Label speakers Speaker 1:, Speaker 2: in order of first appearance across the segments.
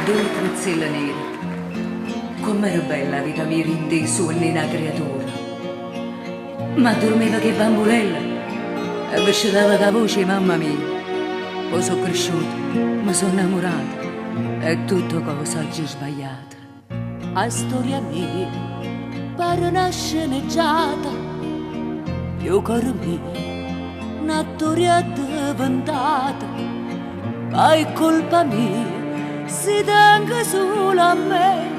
Speaker 1: due truzzelle nere. Com'era bella la vita mia inteso e nella creatura. Ma dormiva che bambolella e mi scendeva la voce, mamma mia. Poi sono cresciuta, mi sono innamorata e tutto cosa oggi è sbagliata.
Speaker 2: La storia mia pare una sceneggiata, io caro mio, una storia diventata, ma è colpa mia, si tenga solo a me,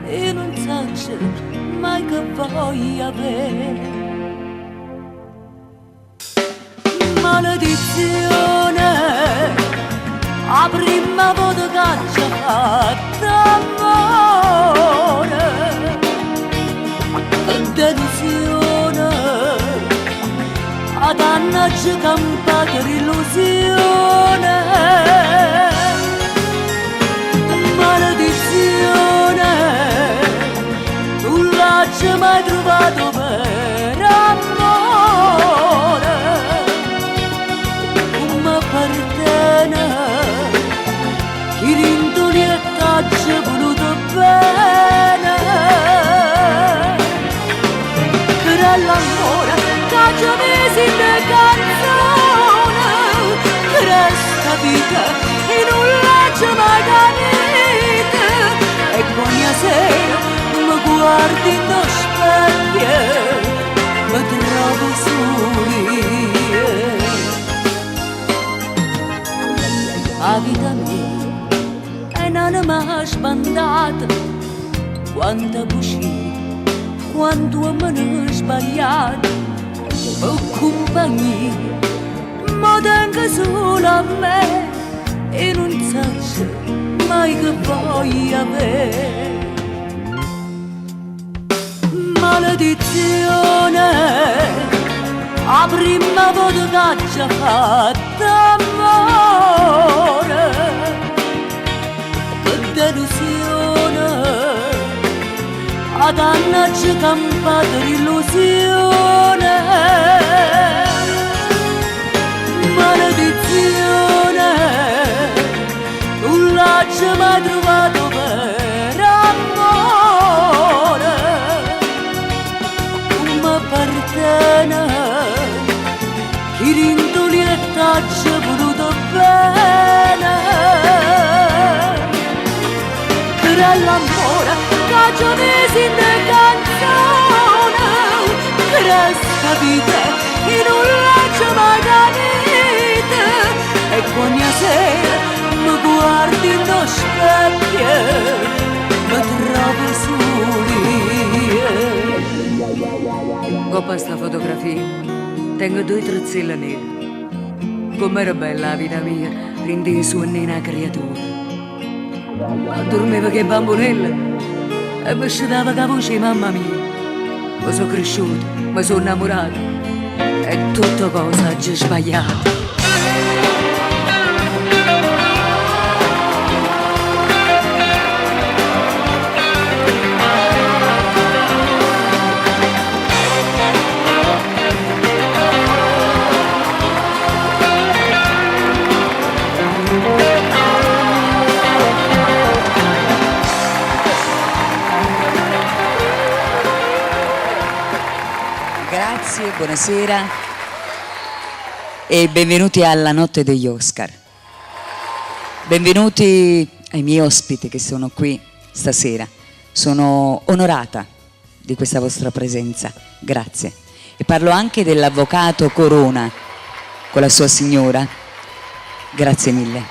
Speaker 2: e non so mai che voglio avere. Maledizione, la prima volta che ci ha fatto amore, delusione, a danna ci campata l'illusione. Maledizione, tu l'hai mai trovato per amore, come appartiene, chi rintoli e t'hai voluto bene. Per l'amore che ci mesi in canzone, per sta vita e non l'hai mai capita. E ogni sera mi guardi in lo specchio, mi trovo solia. La vita mia è un'anima spandata, quanta bucina, quanto me ne sbagliato, ma compagnia, ma tengo solo a me, e non so mai che voglio avere. Maledizione, la prima volta che ci ha fatto amore, che delusione, a danna ci campata l'illusione. Maledizione, tu l'hai mai trovato per amore, come appartiene, chi rintoli e t'hai voluto bene. Per l'amore che ci mesi in canzone, per sta vita che non l'hai mai capita. E ogni sera mi guardi in lo specchio, mi trovo solia.
Speaker 1: Coppa sta fotografia, tengo due truzzelle nere. Com'era bella la vita mia, rinteso e nella creatura. Ma dormiva che bambolella e mi scendeva la voce, mamma mia. Poi sono cresciuta, mi sono innamorata e tutto cosa oggi è sbagliata.
Speaker 3: Grazie, buonasera e benvenuti alla notte degli Oscar. Benvenuti ai miei ospiti che sono qui stasera. Sono onorata di questa vostra presenza, grazie. E parlo anche dell'avvocato Corona con la sua signora, grazie mille.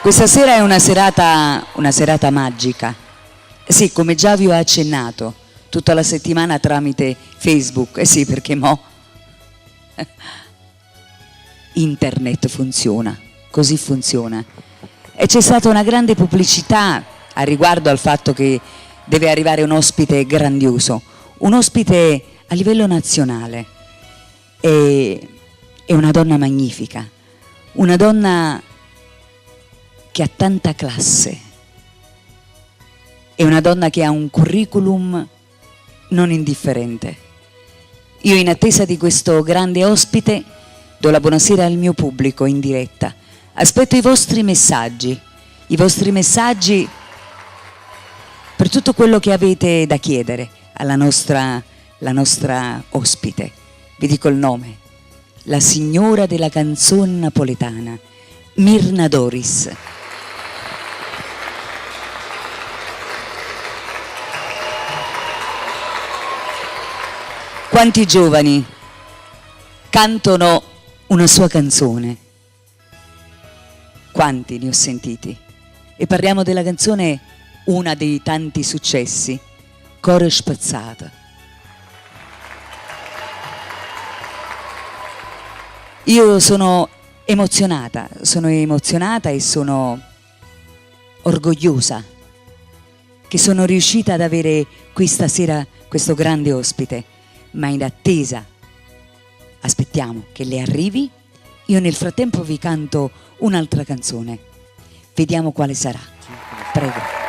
Speaker 3: Questa sera è una serata magica. Sì, come già vi ho accennato, tutta la settimana tramite Facebook, sì, perché mo internet funziona, così funziona. E c'è stata una grande pubblicità a riguardo al fatto che deve arrivare un ospite grandioso, un ospite a livello nazionale. È una donna magnifica, una donna che ha tanta classe, è una donna che ha un curriculum non indifferente. Io, in attesa di questo grande ospite, do la buonasera al mio pubblico in diretta. Aspetto i vostri messaggi. i vostri messaggi, per tutto quello che avete da chiedere alla nostra ospite. Vi dico il nome, la signora della canzone napoletana, Mirna Doris. Quanti giovani cantano una sua canzone? Quanti ne ho sentiti? E parliamo della canzone, una dei tanti successi, Core Spazzata. Io sono emozionata e sono orgogliosa che sono riuscita ad avere questa sera questo grande ospite, ma in attesa aspettiamo che le arrivi. Io nel frattempo vi canto un'altra canzone, vediamo quale sarà. Prego.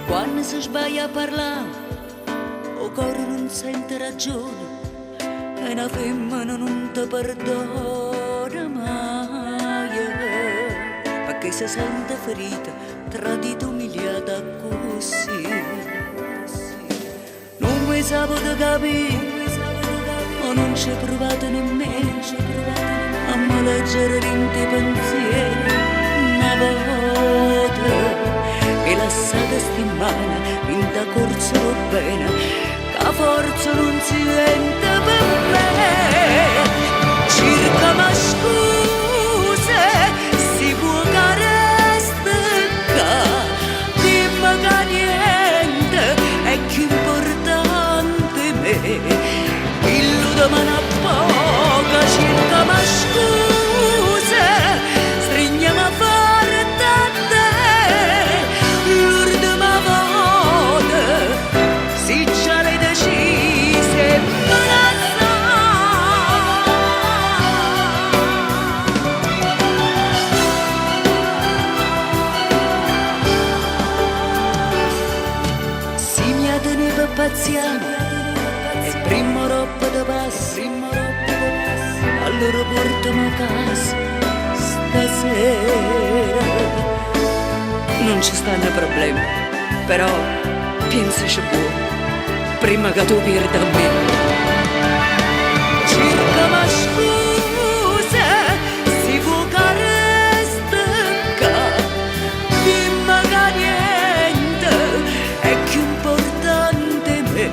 Speaker 2: Quando si sbaglia a parlare, o cuore non sente ragione, e una femmina non ti perdona mai, perché si sente ferita, tradita, umiliata così. Non mi saputo capire, ma non ci ho provato nemmeno a me leggere l'inti pensieri una volta. E lasciate stimare in da corso bene, che forza non si vende per me. Circa ma scuse, si può che resta qua, dimmi che niente è più importante me. Illuda ma una poca, circa ma scuse, stringiamo a fare da te. L'ultima volta, si già le decise, non la sa. Si mi teneva paziente, e prima roba da passi, allora portami a casa stasera. Non ci stanno problemi, però pensaci buono, prima che tu perda me. Circa ma scusa, si può che resta qua, dimmi che niente è più importante me.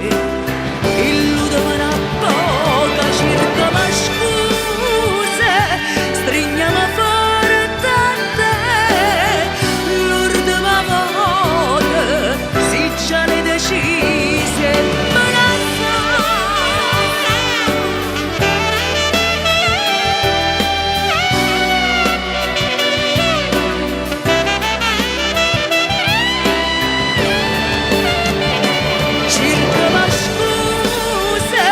Speaker 2: Illudami una poca, circa ma scusa, stringiamo a fare da te. L'ultima volta, si già le decise, ma la circa ma scusa,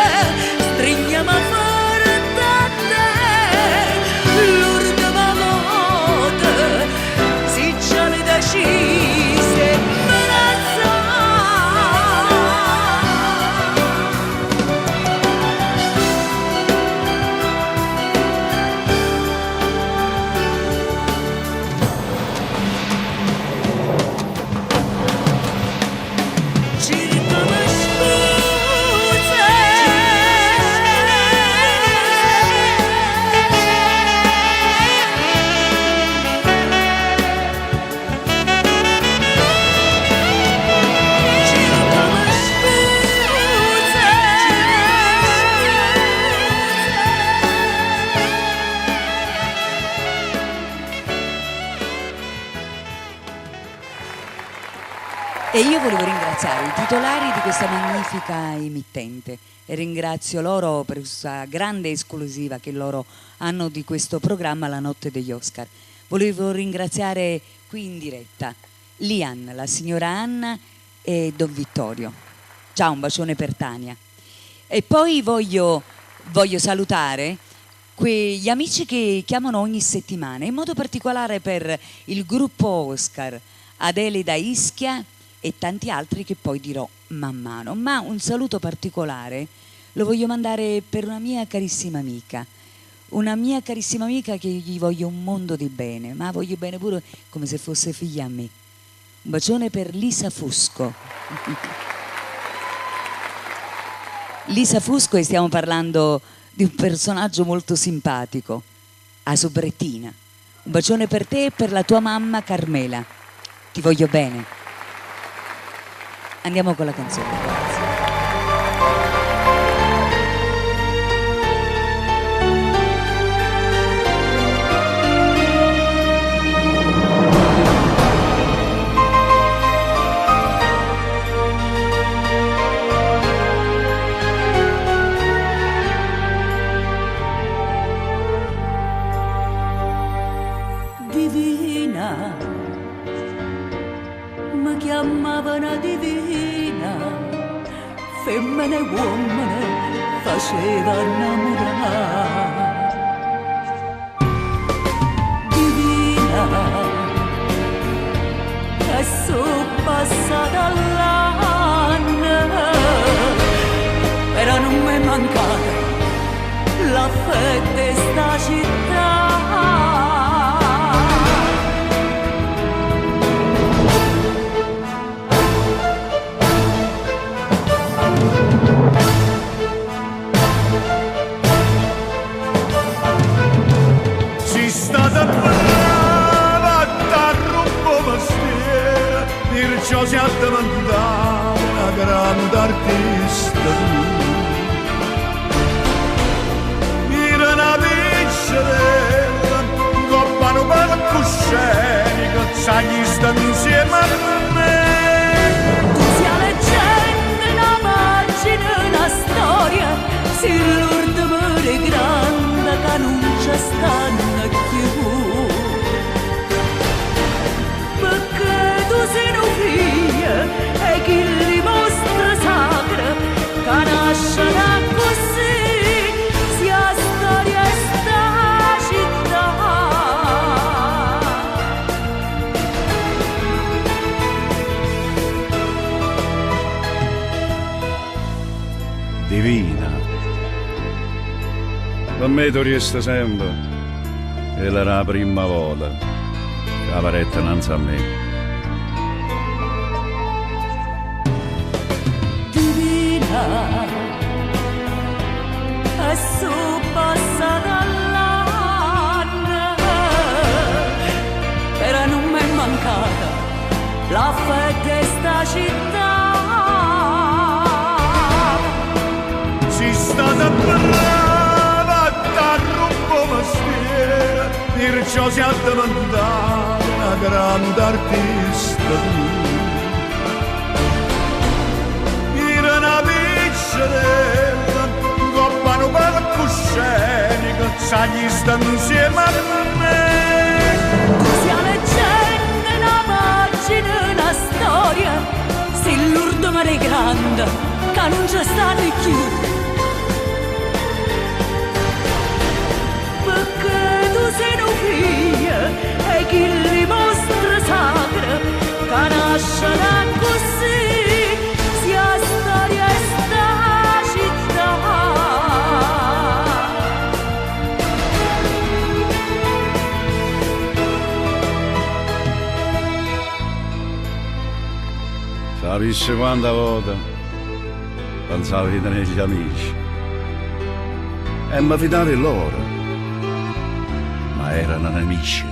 Speaker 2: stringiamo a fare da te. L'ultima volta, si già le decise, ma la sa. Circa ma scusa, circa ma scusa.
Speaker 3: E io volevo ringraziare i titolari di questa magnifica emittente e ringrazio loro per questa grande esclusiva che loro hanno di questo programma La Notte degli Oscar. Volevo ringraziare qui in diretta Lian, la signora Anna e Don Vittorio. Ciao, un bacione per Tania. E poi voglio salutare quegli amici che chiamano ogni settimana, in modo particolare per il gruppo Oscar, Adelida Ischia e tanti altri che poi dirò man mano. Ma un saluto particolare lo voglio mandare per una mia carissima amica che gli voglio un mondo di bene, ma voglio bene pure come se fosse figlia a me. Un bacione per Lisa Fusco. Lisa Fusco, e stiamo parlando di un personaggio molto simpatico, Asobrettina. Un bacione per te e per la tua mamma Carmela. Ti voglio bene. Andiamo con la canzone, grazie.
Speaker 2: Mi chiamavano divina, femmine e uomini faceva innamorare. Divina, e sono passata l'anno, però non mi è mancata la fede di sta città.
Speaker 4: Stata brava da rumbo mestiere, perciò si addimandava una grande artista. Era una piccerella, coppano palcoscenico, sai gli stanno insieme a me.
Speaker 2: Tu sia leggenda, una pagina, una storia, si l'ultima grande che non ci stanno. Perché tu sei un figlio e chi li mostra sacra che nascerà così sia storia e sta città.
Speaker 4: Divina, per me tu resta sempre. E era la prima volta che la paretta innanzi a me.
Speaker 2: Divina, e sono passata l'anno, però non mi è mancata la fede di sta città.
Speaker 4: Si stata brava da rumbo mestiere, perciò si addimandava una grande artista. Era una piccerella, coppano palcoscenico, sai gli stanno insieme a me.
Speaker 2: Tu sia leggenda, una pagina, una storia, sei l'urdo mare grande, che non ci stanno più. Perché tu sei un figlio e chi li mostra sacra che nascerà così sia storia e sta città.
Speaker 4: Sapessi quanta volta pensavo di tenere gli amici e mi fidavo in loro. Erano nemici.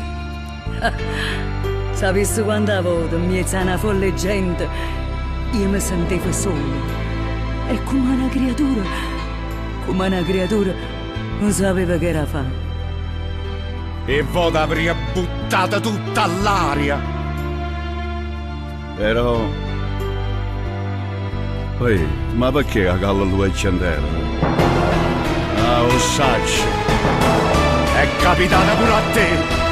Speaker 1: Sapessi quanta volta in mezzo a una folle gente io mi sentivo solo e come una creatura non sapeva che era fare.
Speaker 4: E voi avrei buttata tutta all'aria. Però poi, ma perché a gallo lui è centello? Ah, lo sacci. È capitata pure a te.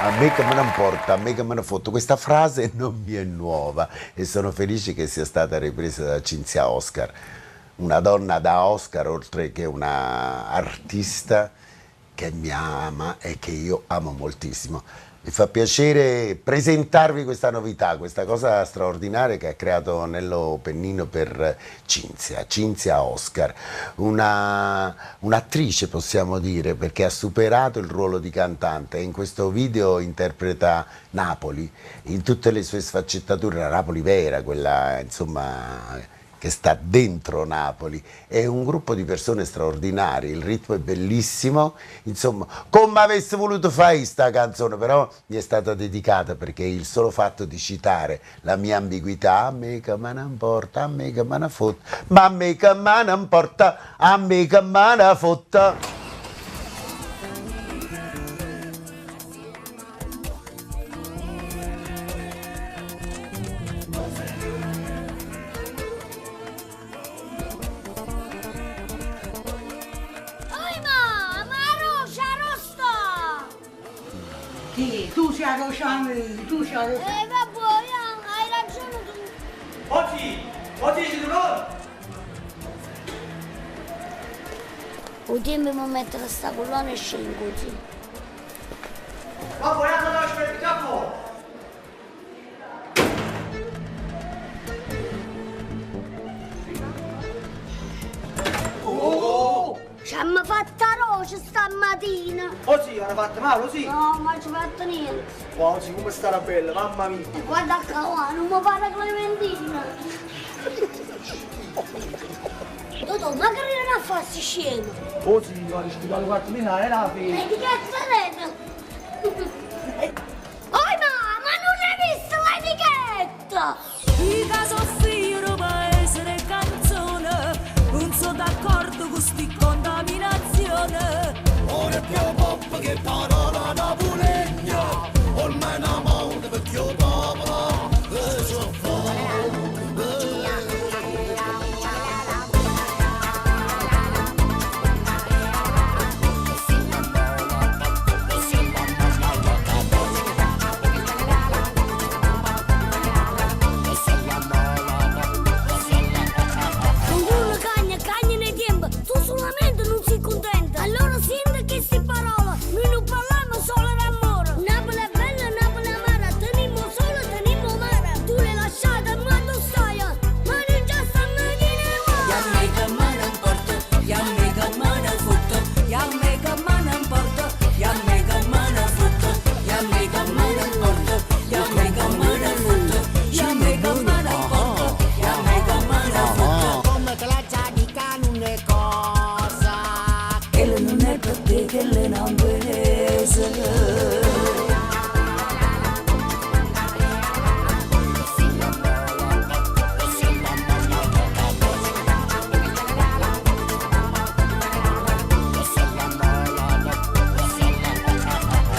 Speaker 5: A me che me ne importa, a me che me ne fotto. Questa frase non mi è nuova e sono felice che sia stata ripresa da Cinzia Oscar, una donna da Oscar oltre che una artista che mi ama e che io amo moltissimo. Mi fa piacere presentarvi questa novità, questa cosa straordinaria che ha creato Nello Pennino per Cinzia Oscar, un'attrice possiamo dire, perché ha superato il ruolo di cantante e in questo video interpreta Napoli in tutte le sue sfaccettature, la Napoli vera, quella insomma che sta dentro Napoli. È un gruppo di persone straordinarie, il ritmo è bellissimo, insomma, come avessi voluto fare sta canzone, però mi è stata dedicata perché il solo fatto di citare la mia ambiguità, a me che me ne importa, a me che me ne fotta, ma a me che me ne importa, a me che me ne fotta.
Speaker 6: Tu sei Rosciani, tu sei Rosciani.
Speaker 7: Vabbè, hai ragione tu.
Speaker 8: Oggi ci trovo.
Speaker 7: O tempo mi mettere sta collana e scendo così.
Speaker 8: Ma poi andiamo a sperare capo.
Speaker 7: Ci hanno fatto roce stamattina.
Speaker 8: Oh sì, hanno fatto male, sì.
Speaker 7: No, ma ci ha fatto niente.
Speaker 8: Wow, sì, come sta la bella, mamma mia.
Speaker 7: E guarda qua, non mi pare Clementina. Dottor, ma che non a farsi scemo?
Speaker 8: Oh sì, guarda, scusa, guarda, mi dai la fine.
Speaker 7: E di cazzaretta? Oh ma non l'hai vista l'etichetta?
Speaker 2: Mica so figlio per essere canzone, non sono d'accordo con sti contaminazione.
Speaker 9: Ora è più pop che parola napolegna, ormai è una moda perché io popolo so
Speaker 7: tu solamente non sei contenta. Allora senti che si parola, noi non parliamo solo d'amore. Napoli è bella, Napoli è amara, tenimo solo, tenimo mare. Tu l'hai lasciata, ma tu stai, ma non già stanno di nuovo.
Speaker 2: Ya me che me ne importa, ya me che me ne fotto, ya me che me ne importa, ya me che me ne fotto, ya me che me ne importa, ya me che me ne fotto, ya me che me ne importa, ya me che me ne fotto.
Speaker 9: come te la già di canone cosa.
Speaker 2: Che non è per te, che le non venese.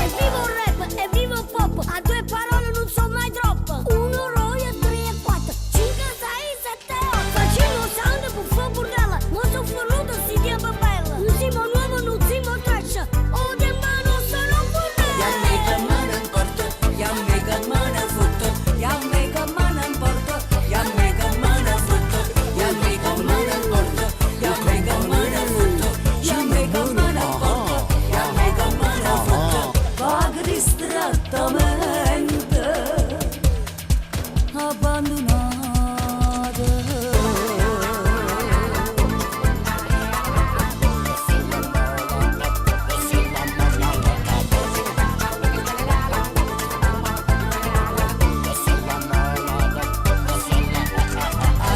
Speaker 7: Evviva il rap, evviva il pop, a due parole non so mai troppo. 1, 2, 3 e 4, 5, 6, 7, 8. Facciamo sound per fare burdella, ma sono voluto sti tempo bella. Non siamo nuovo, non siamo trash, o tempo non sono burdella.
Speaker 2: Ya me che me ne importa, ya me che me ne fotto, ya me che me ne importa, ya me che me ne fotto, ya me che me ne importa, ya me che me ne fotto, ya me che me ne importa, ya me che me ne fotto. Vaga distrattamente abbandonata.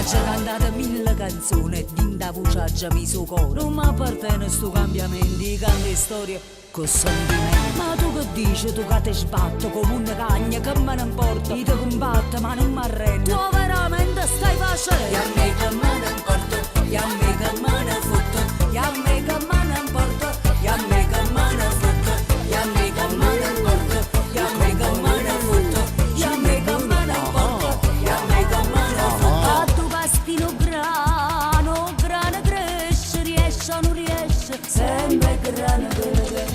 Speaker 2: C'è cantate 1000 canzoni dinda voce già mi suo cuore. Non mi appartiene sto cambiamento, canti storie con sentimenti. Ma tu che dici, tu che ti sbatto come una cagna, che me ne importa? Io ti combatto ma non mi arrendo. Tu veramente stai facendo? Ya me che me ne importa, ya me che me ne fotto, ya me che me ne importa, ya me che me ne fotto, ya me che me ne importa, ya me che me ne fotto, ya me che me ne importa, ya me che me ne fotto. A tu pastino grano, grano cresce, riesce o non riesce, sempre grano cresce.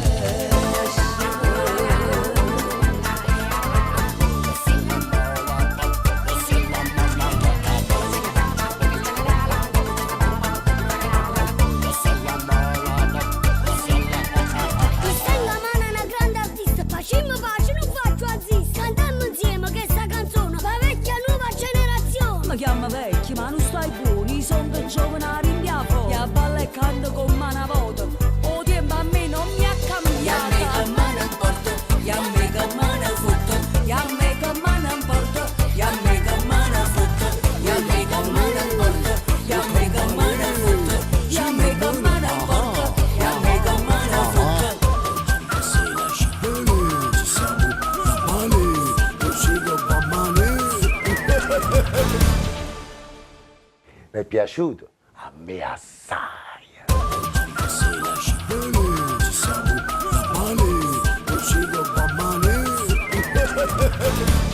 Speaker 5: Mi è piaciuto? A me assai.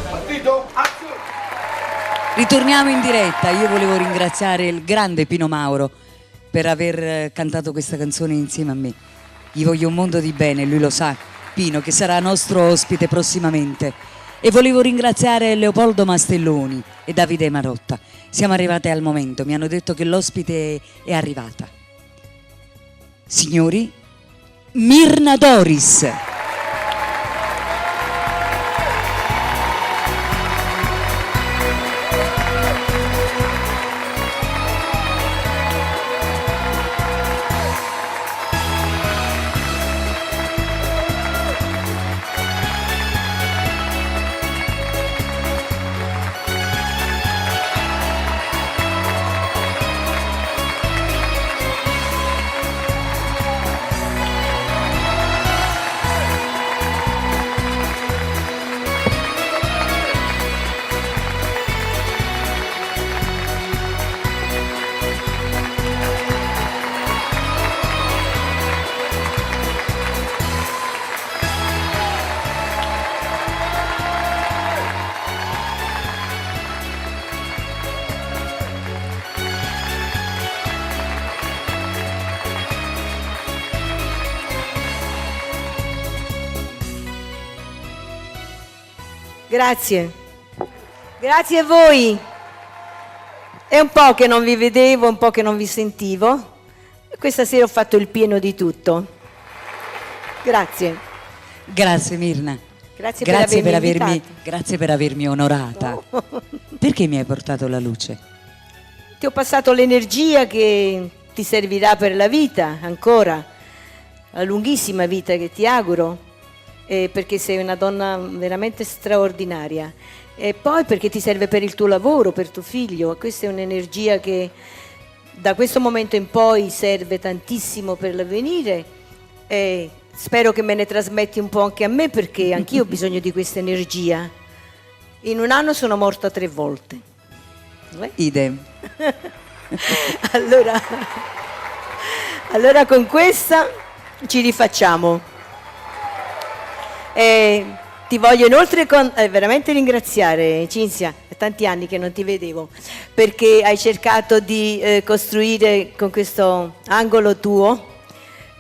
Speaker 8: Partito? Azione!
Speaker 3: Ritorniamo in diretta. Io volevo ringraziare il grande Pino Mauro per aver cantato questa canzone insieme a me. Gli voglio un mondo di bene, lui lo sa, Pino, che sarà nostro ospite prossimamente. E volevo ringraziare Leopoldo Mastelloni e Davide Marotta. Siamo arrivate al momento, mi hanno detto che l'ospite è arrivata. Signori, Mirna Doris.
Speaker 6: Grazie. Grazie a voi. È un po' che non vi vedevo, un po' che non vi sentivo. Questa sera ho fatto il pieno di tutto. Grazie.
Speaker 3: Grazie Mirna.
Speaker 6: Grazie
Speaker 3: per avermi onorata.
Speaker 6: No.
Speaker 3: Perché mi hai portato la luce?
Speaker 6: Ti ho passato l'energia che ti servirà per la vita ancora, la lunghissima vita che ti auguro, perché sei una donna veramente straordinaria, e poi perché ti serve per il tuo lavoro, per tuo figlio. Questa è un'energia che da questo momento in poi serve tantissimo per l'avvenire, e spero che me ne trasmetti un po' anche a me, perché anch'io ho bisogno di questa energia. In un anno sono morta 3 volte.
Speaker 3: Idem.
Speaker 6: Allora con questa ci rifacciamo. Ti voglio inoltre veramente ringraziare, Cinzia, è tanti anni che non ti vedevo, perché hai cercato di costruire con questo angolo tuo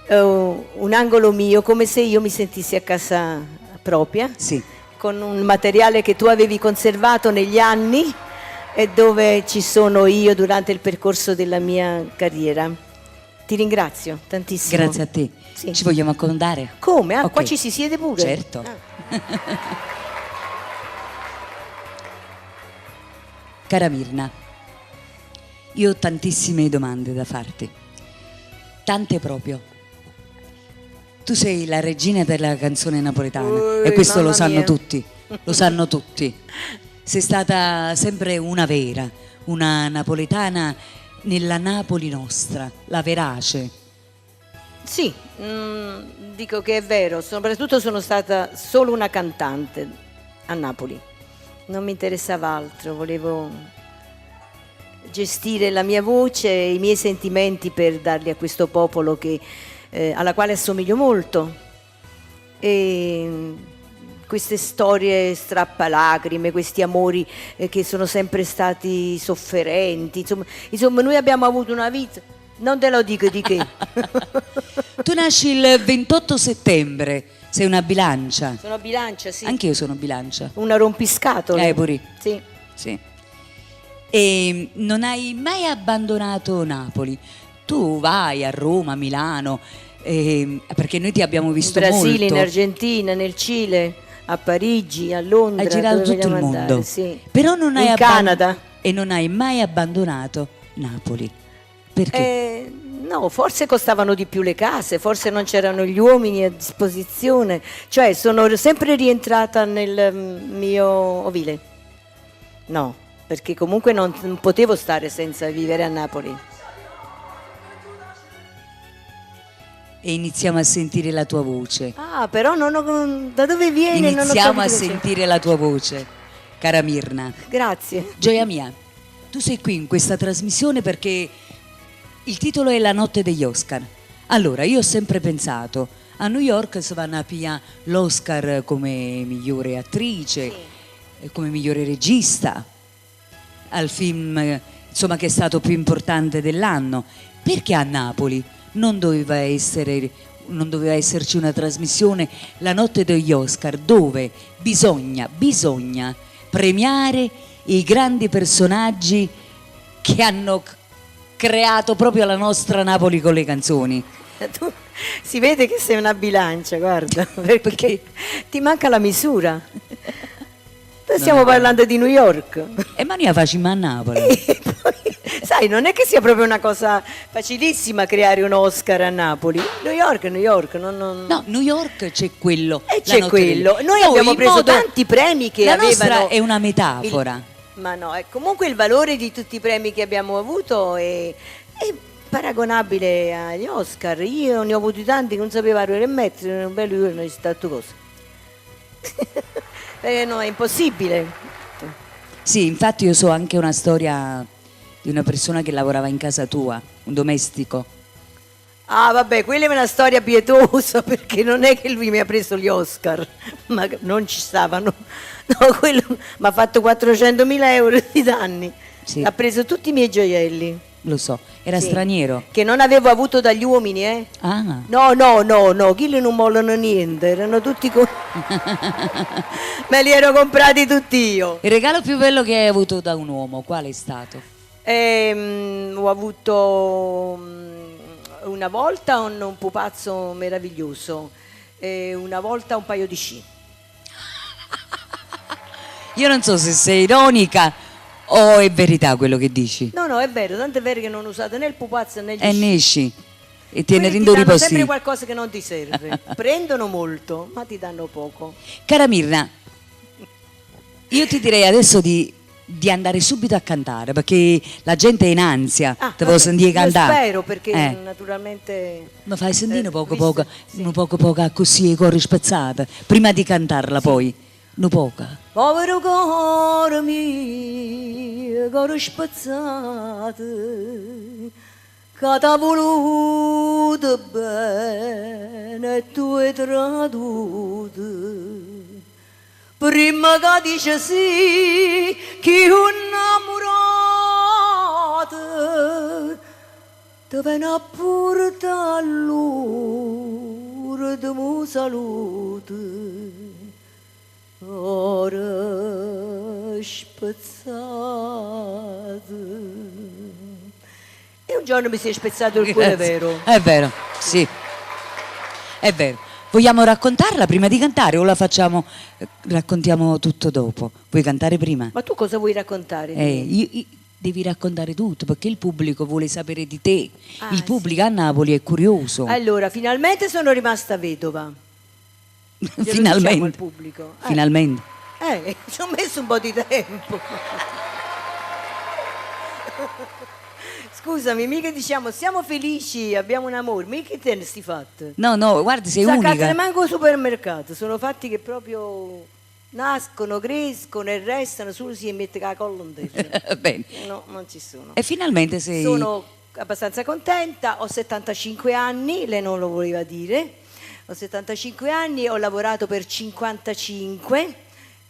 Speaker 6: un angolo mio, come se io mi sentissi a casa propria,
Speaker 3: Sì.
Speaker 6: con un materiale che tu avevi conservato negli anni e dove ci sono io durante il percorso della mia carriera. Ti ringrazio tantissimo.
Speaker 3: Grazie a te.
Speaker 6: Sì.
Speaker 3: Ci vogliamo accomodare?
Speaker 6: Come?
Speaker 3: Ok.
Speaker 6: Qua ci si siede pure?
Speaker 3: Certo. Cara Mirna, io ho tantissime domande da farti. Tante proprio. Tu sei la regina della canzone napoletana e questo
Speaker 6: mamma
Speaker 3: lo sanno
Speaker 6: mia.
Speaker 3: tutti. Lo sanno tutti. Sei stata sempre una vera, una napoletana nella Napoli nostra, la verace.
Speaker 6: Sì, dico che è vero, soprattutto sono stata solo una cantante a Napoli, non mi interessava altro, volevo gestire la mia voce e i miei sentimenti per darli a questo popolo alla quale assomiglio molto. E queste storie strappalacrime, questi amori che sono sempre stati sofferenti, insomma noi abbiamo avuto una vita, non te lo dico di che.
Speaker 3: Tu nasci il 28 settembre, sei una bilancia.
Speaker 6: Sono bilancia, sì.
Speaker 3: Anch'io sono bilancia.
Speaker 6: Una rompiscatole.
Speaker 3: Pure.
Speaker 6: Sì.
Speaker 3: Sì. E non hai mai abbandonato Napoli. Tu vai a Roma, Milano, perché noi ti abbiamo visto
Speaker 6: In Brasile,
Speaker 3: molto.
Speaker 6: in Argentina, nel Cile, a Parigi, a Londra.
Speaker 3: Hai girato
Speaker 6: dove
Speaker 3: tutto il
Speaker 6: vogliamo
Speaker 3: mondo.
Speaker 6: andare, sì.
Speaker 3: Però non hai
Speaker 6: in Canada.
Speaker 3: E non hai mai abbandonato Napoli. Perché?
Speaker 6: No, forse costavano di più le case, forse non c'erano gli uomini a disposizione, cioè sono sempre rientrata nel mio ovile. No, perché comunque non potevo stare senza vivere a Napoli.
Speaker 3: E iniziamo a sentire la tua voce.
Speaker 6: Ah, però da dove viene? Non ho
Speaker 3: Iniziamo a
Speaker 6: capito.
Speaker 3: sentire la tua voce, cara Mirna.
Speaker 6: Grazie.
Speaker 3: Gioia mia, Tu sei qui in questa trasmissione perché il titolo è La notte degli Oscar. Allora, io ho sempre pensato, a New York si vanno a pigliare l'Oscar come migliore attrice, come migliore regista, al film insomma che è stato più importante dell'anno. Perché a Napoli non doveva esserci una trasmissione, La notte degli Oscar, dove bisogna premiare i grandi personaggi che hanno creato proprio la nostra Napoli con le canzoni?
Speaker 6: Tu, si vede che sei una bilancia, guarda, perché ti manca la misura. Noi stiamo parlando di New York.
Speaker 3: E ma noi la facciamo a Napoli.
Speaker 6: E poi, sai, non è che sia proprio una cosa facilissima creare un Oscar a Napoli. New York.
Speaker 3: No, New York c'è quello.
Speaker 6: E c'è quello. Noi abbiamo
Speaker 3: in
Speaker 6: preso
Speaker 3: modo-
Speaker 6: tanti premi che
Speaker 3: la
Speaker 6: avevano...
Speaker 3: nostra è una metafora.
Speaker 6: Ma no, comunque il valore di tutti i premi che abbiamo avuto è paragonabile agli Oscar. Io ne ho avuti tanti che non sapevo e mettere, un bello giorno è stato cosa. No, è impossibile.
Speaker 3: Sì, infatti io so anche una storia di una persona che lavorava in casa tua, un domestico.
Speaker 6: Ah vabbè, quella è una storia pietosa perché non è che lui mi ha preso gli Oscar, ma non ci stavano. No, quello mi ha fatto 400.000 euro di danni.
Speaker 3: Sì.
Speaker 6: Ha preso tutti i miei gioielli.
Speaker 3: Lo so, era
Speaker 6: Sì.
Speaker 3: straniero.
Speaker 6: Che non avevo avuto dagli uomini, eh?
Speaker 3: Ah,
Speaker 6: No, quelli non mollano niente, erano tutti me li ero comprati tutti io.
Speaker 3: il regalo più bello che hai avuto da un uomo, qual è stato?
Speaker 6: Ho avuto una volta un pupazzo meraviglioso, una volta un paio di sci.
Speaker 3: Io non so se sei ironica o è verità quello che dici.
Speaker 6: No, è vero, tanto è vero che non usate né il pupazzo né gli
Speaker 3: E
Speaker 6: sci.
Speaker 3: ne esci e te ne
Speaker 6: Quelli ti
Speaker 3: rindori
Speaker 6: danno sempre
Speaker 3: posti.
Speaker 6: qualcosa che non ti serve. Prendono molto, ma ti danno poco.
Speaker 3: Cara Mirna, io ti direi adesso di andare subito a cantare perché la gente è in ansia, te
Speaker 6: vabbè,
Speaker 3: voglio sentire
Speaker 6: io
Speaker 3: cantare.
Speaker 6: spero perché naturalmente...
Speaker 3: Ma fai sentire
Speaker 6: visto-
Speaker 3: un poco così, cuore spazzata, prima di cantarla poi, un poco.
Speaker 6: Povero cuore mio, cuore spazzato, che t'ha voluto bene e tu hai tradito. Prima che dice sì, che un innamorato ti viene a portare l'ora di mo saluto. Ora spezzato. E un giorno mi si è spezzato il cuore vero.
Speaker 3: È vero, sì, è vero. Vogliamo raccontarla prima di cantare o la facciamo, raccontiamo tutto dopo? Vuoi cantare prima?
Speaker 6: Ma tu cosa vuoi raccontare?
Speaker 3: Devi raccontare tutto perché il pubblico vuole sapere di te.
Speaker 6: Ah,
Speaker 3: Il pubblico a Napoli è curioso.
Speaker 6: Allora, finalmente sono rimasta vedova. Glielo diciamo al
Speaker 3: Finalmente.
Speaker 6: pubblico.
Speaker 3: Finalmente.
Speaker 6: Ci ho messo un po' di tempo. Scusami, mica diciamo siamo felici, abbiamo un amore, mica che te ne sti fatte?
Speaker 3: No, guardi, sei
Speaker 6: Sa cazzo ne
Speaker 3: unica.
Speaker 6: manco al supermercato, sono fatti che proprio nascono, crescono e restano, solo si mette la colla in terra.
Speaker 3: Bene.
Speaker 6: No, non ci sono.
Speaker 3: E finalmente sei...
Speaker 6: Sono abbastanza contenta, ho 75 anni, lei non lo voleva dire, ho 75 anni, ho lavorato per 55,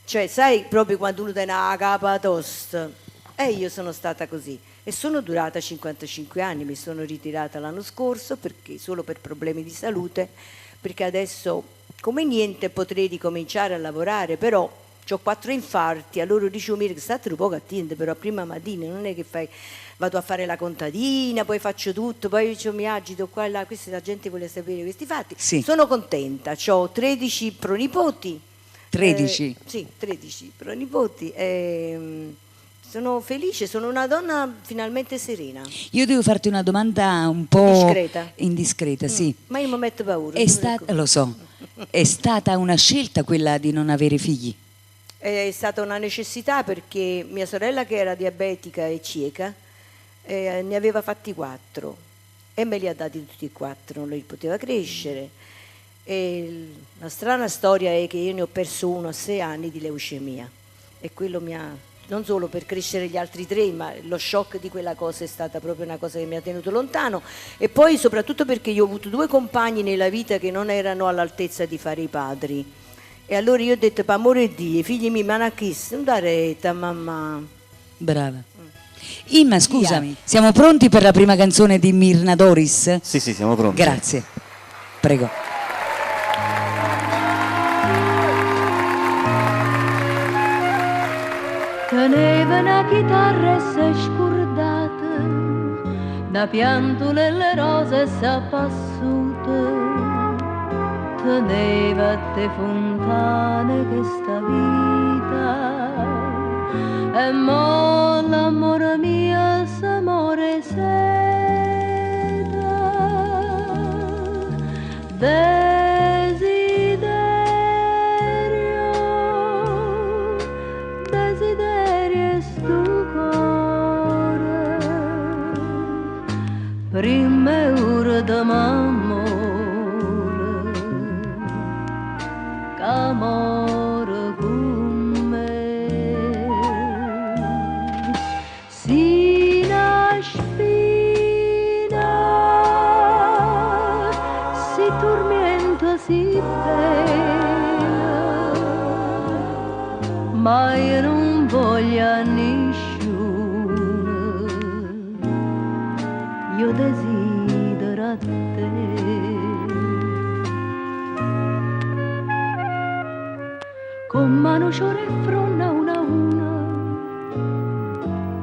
Speaker 6: cioè sai proprio quando uno tiene la capa tosta, e io sono stata così e sono durata 55 anni, mi sono ritirata l'anno scorso perché solo per problemi di salute, perché adesso come niente potrei ricominciare a lavorare, però ho 4 infarti, allora dicevo che state un po' attenti, però prima mattina non è che vado a fare la contadina, poi faccio tutto, poi mi agito qua e là, questa la gente vuole sapere questi fatti.
Speaker 3: Sì.
Speaker 6: Sono contenta, ho 13 pronipoti.
Speaker 3: 13?
Speaker 6: Sì, 13 pronipoti. Sono felice, sono una donna finalmente serena.
Speaker 3: Io devo farti una domanda un po' indiscreta, sì.
Speaker 6: Ma io mi metto paura.
Speaker 3: Lo so, è stata una scelta quella di non avere figli?
Speaker 6: È stata una necessità perché mia sorella che era diabetica e cieca ne aveva fatti 4 e me li ha dati tutti e 4, non li poteva crescere. E la strana storia è che io ne ho perso uno a 6 anni di leucemia e quello mi ha non solo per crescere gli altri tre, ma lo shock di quella cosa è stata proprio una cosa che mi ha tenuto lontano, e poi soprattutto perché io ho avuto due compagni nella vita che non erano all'altezza di fare i padri, e allora io ho detto, per amore di Dio, figli miei, ma non da retta, mamma.
Speaker 3: Brava. Imma, scusami, siamo pronti per la prima canzone di Mirna Doris?
Speaker 10: Sì, siamo pronti.
Speaker 3: Grazie. Prego.
Speaker 2: Teneva una chitarra e s'è scordata, da pianto nelle rose e s'è appassute. Teneva te fontane che sta vita, e mo l'amore mio s'amore seta. Desiderio stu cuore, prima ora d'amore, qu'amore con me. Si una spina, si tormenta, si pena, ma io non voglio nessuno, io desidero te. Con mano sciore e fronna una,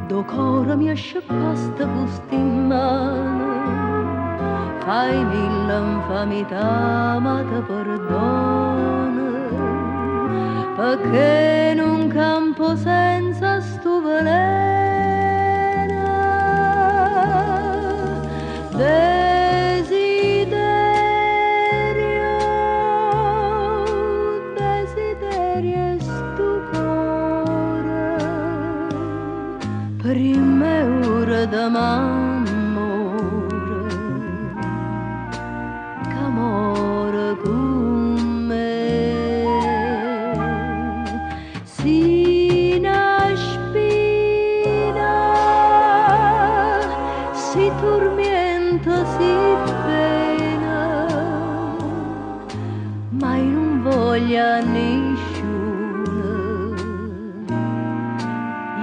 Speaker 2: do coro mi asciappasta busta in mano, fai mille infamità ma te perdono, perché in un campo senza stu veleno. Desiderio stu cuore, prima ora d'amore, qu'amore con me. Si una spina, si tormenta, si pena, ma io non voglio nessuno,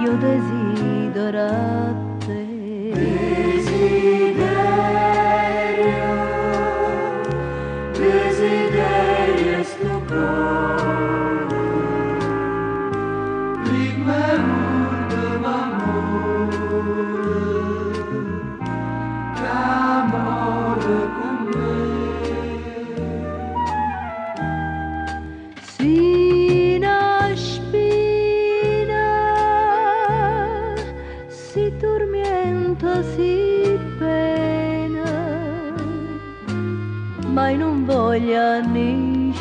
Speaker 2: io desidero te. Desiderio sto cuore, prima ora d'amore, qu'amore con me. Si una spina, si tormenta, si pena, ma io non voglio nessuno,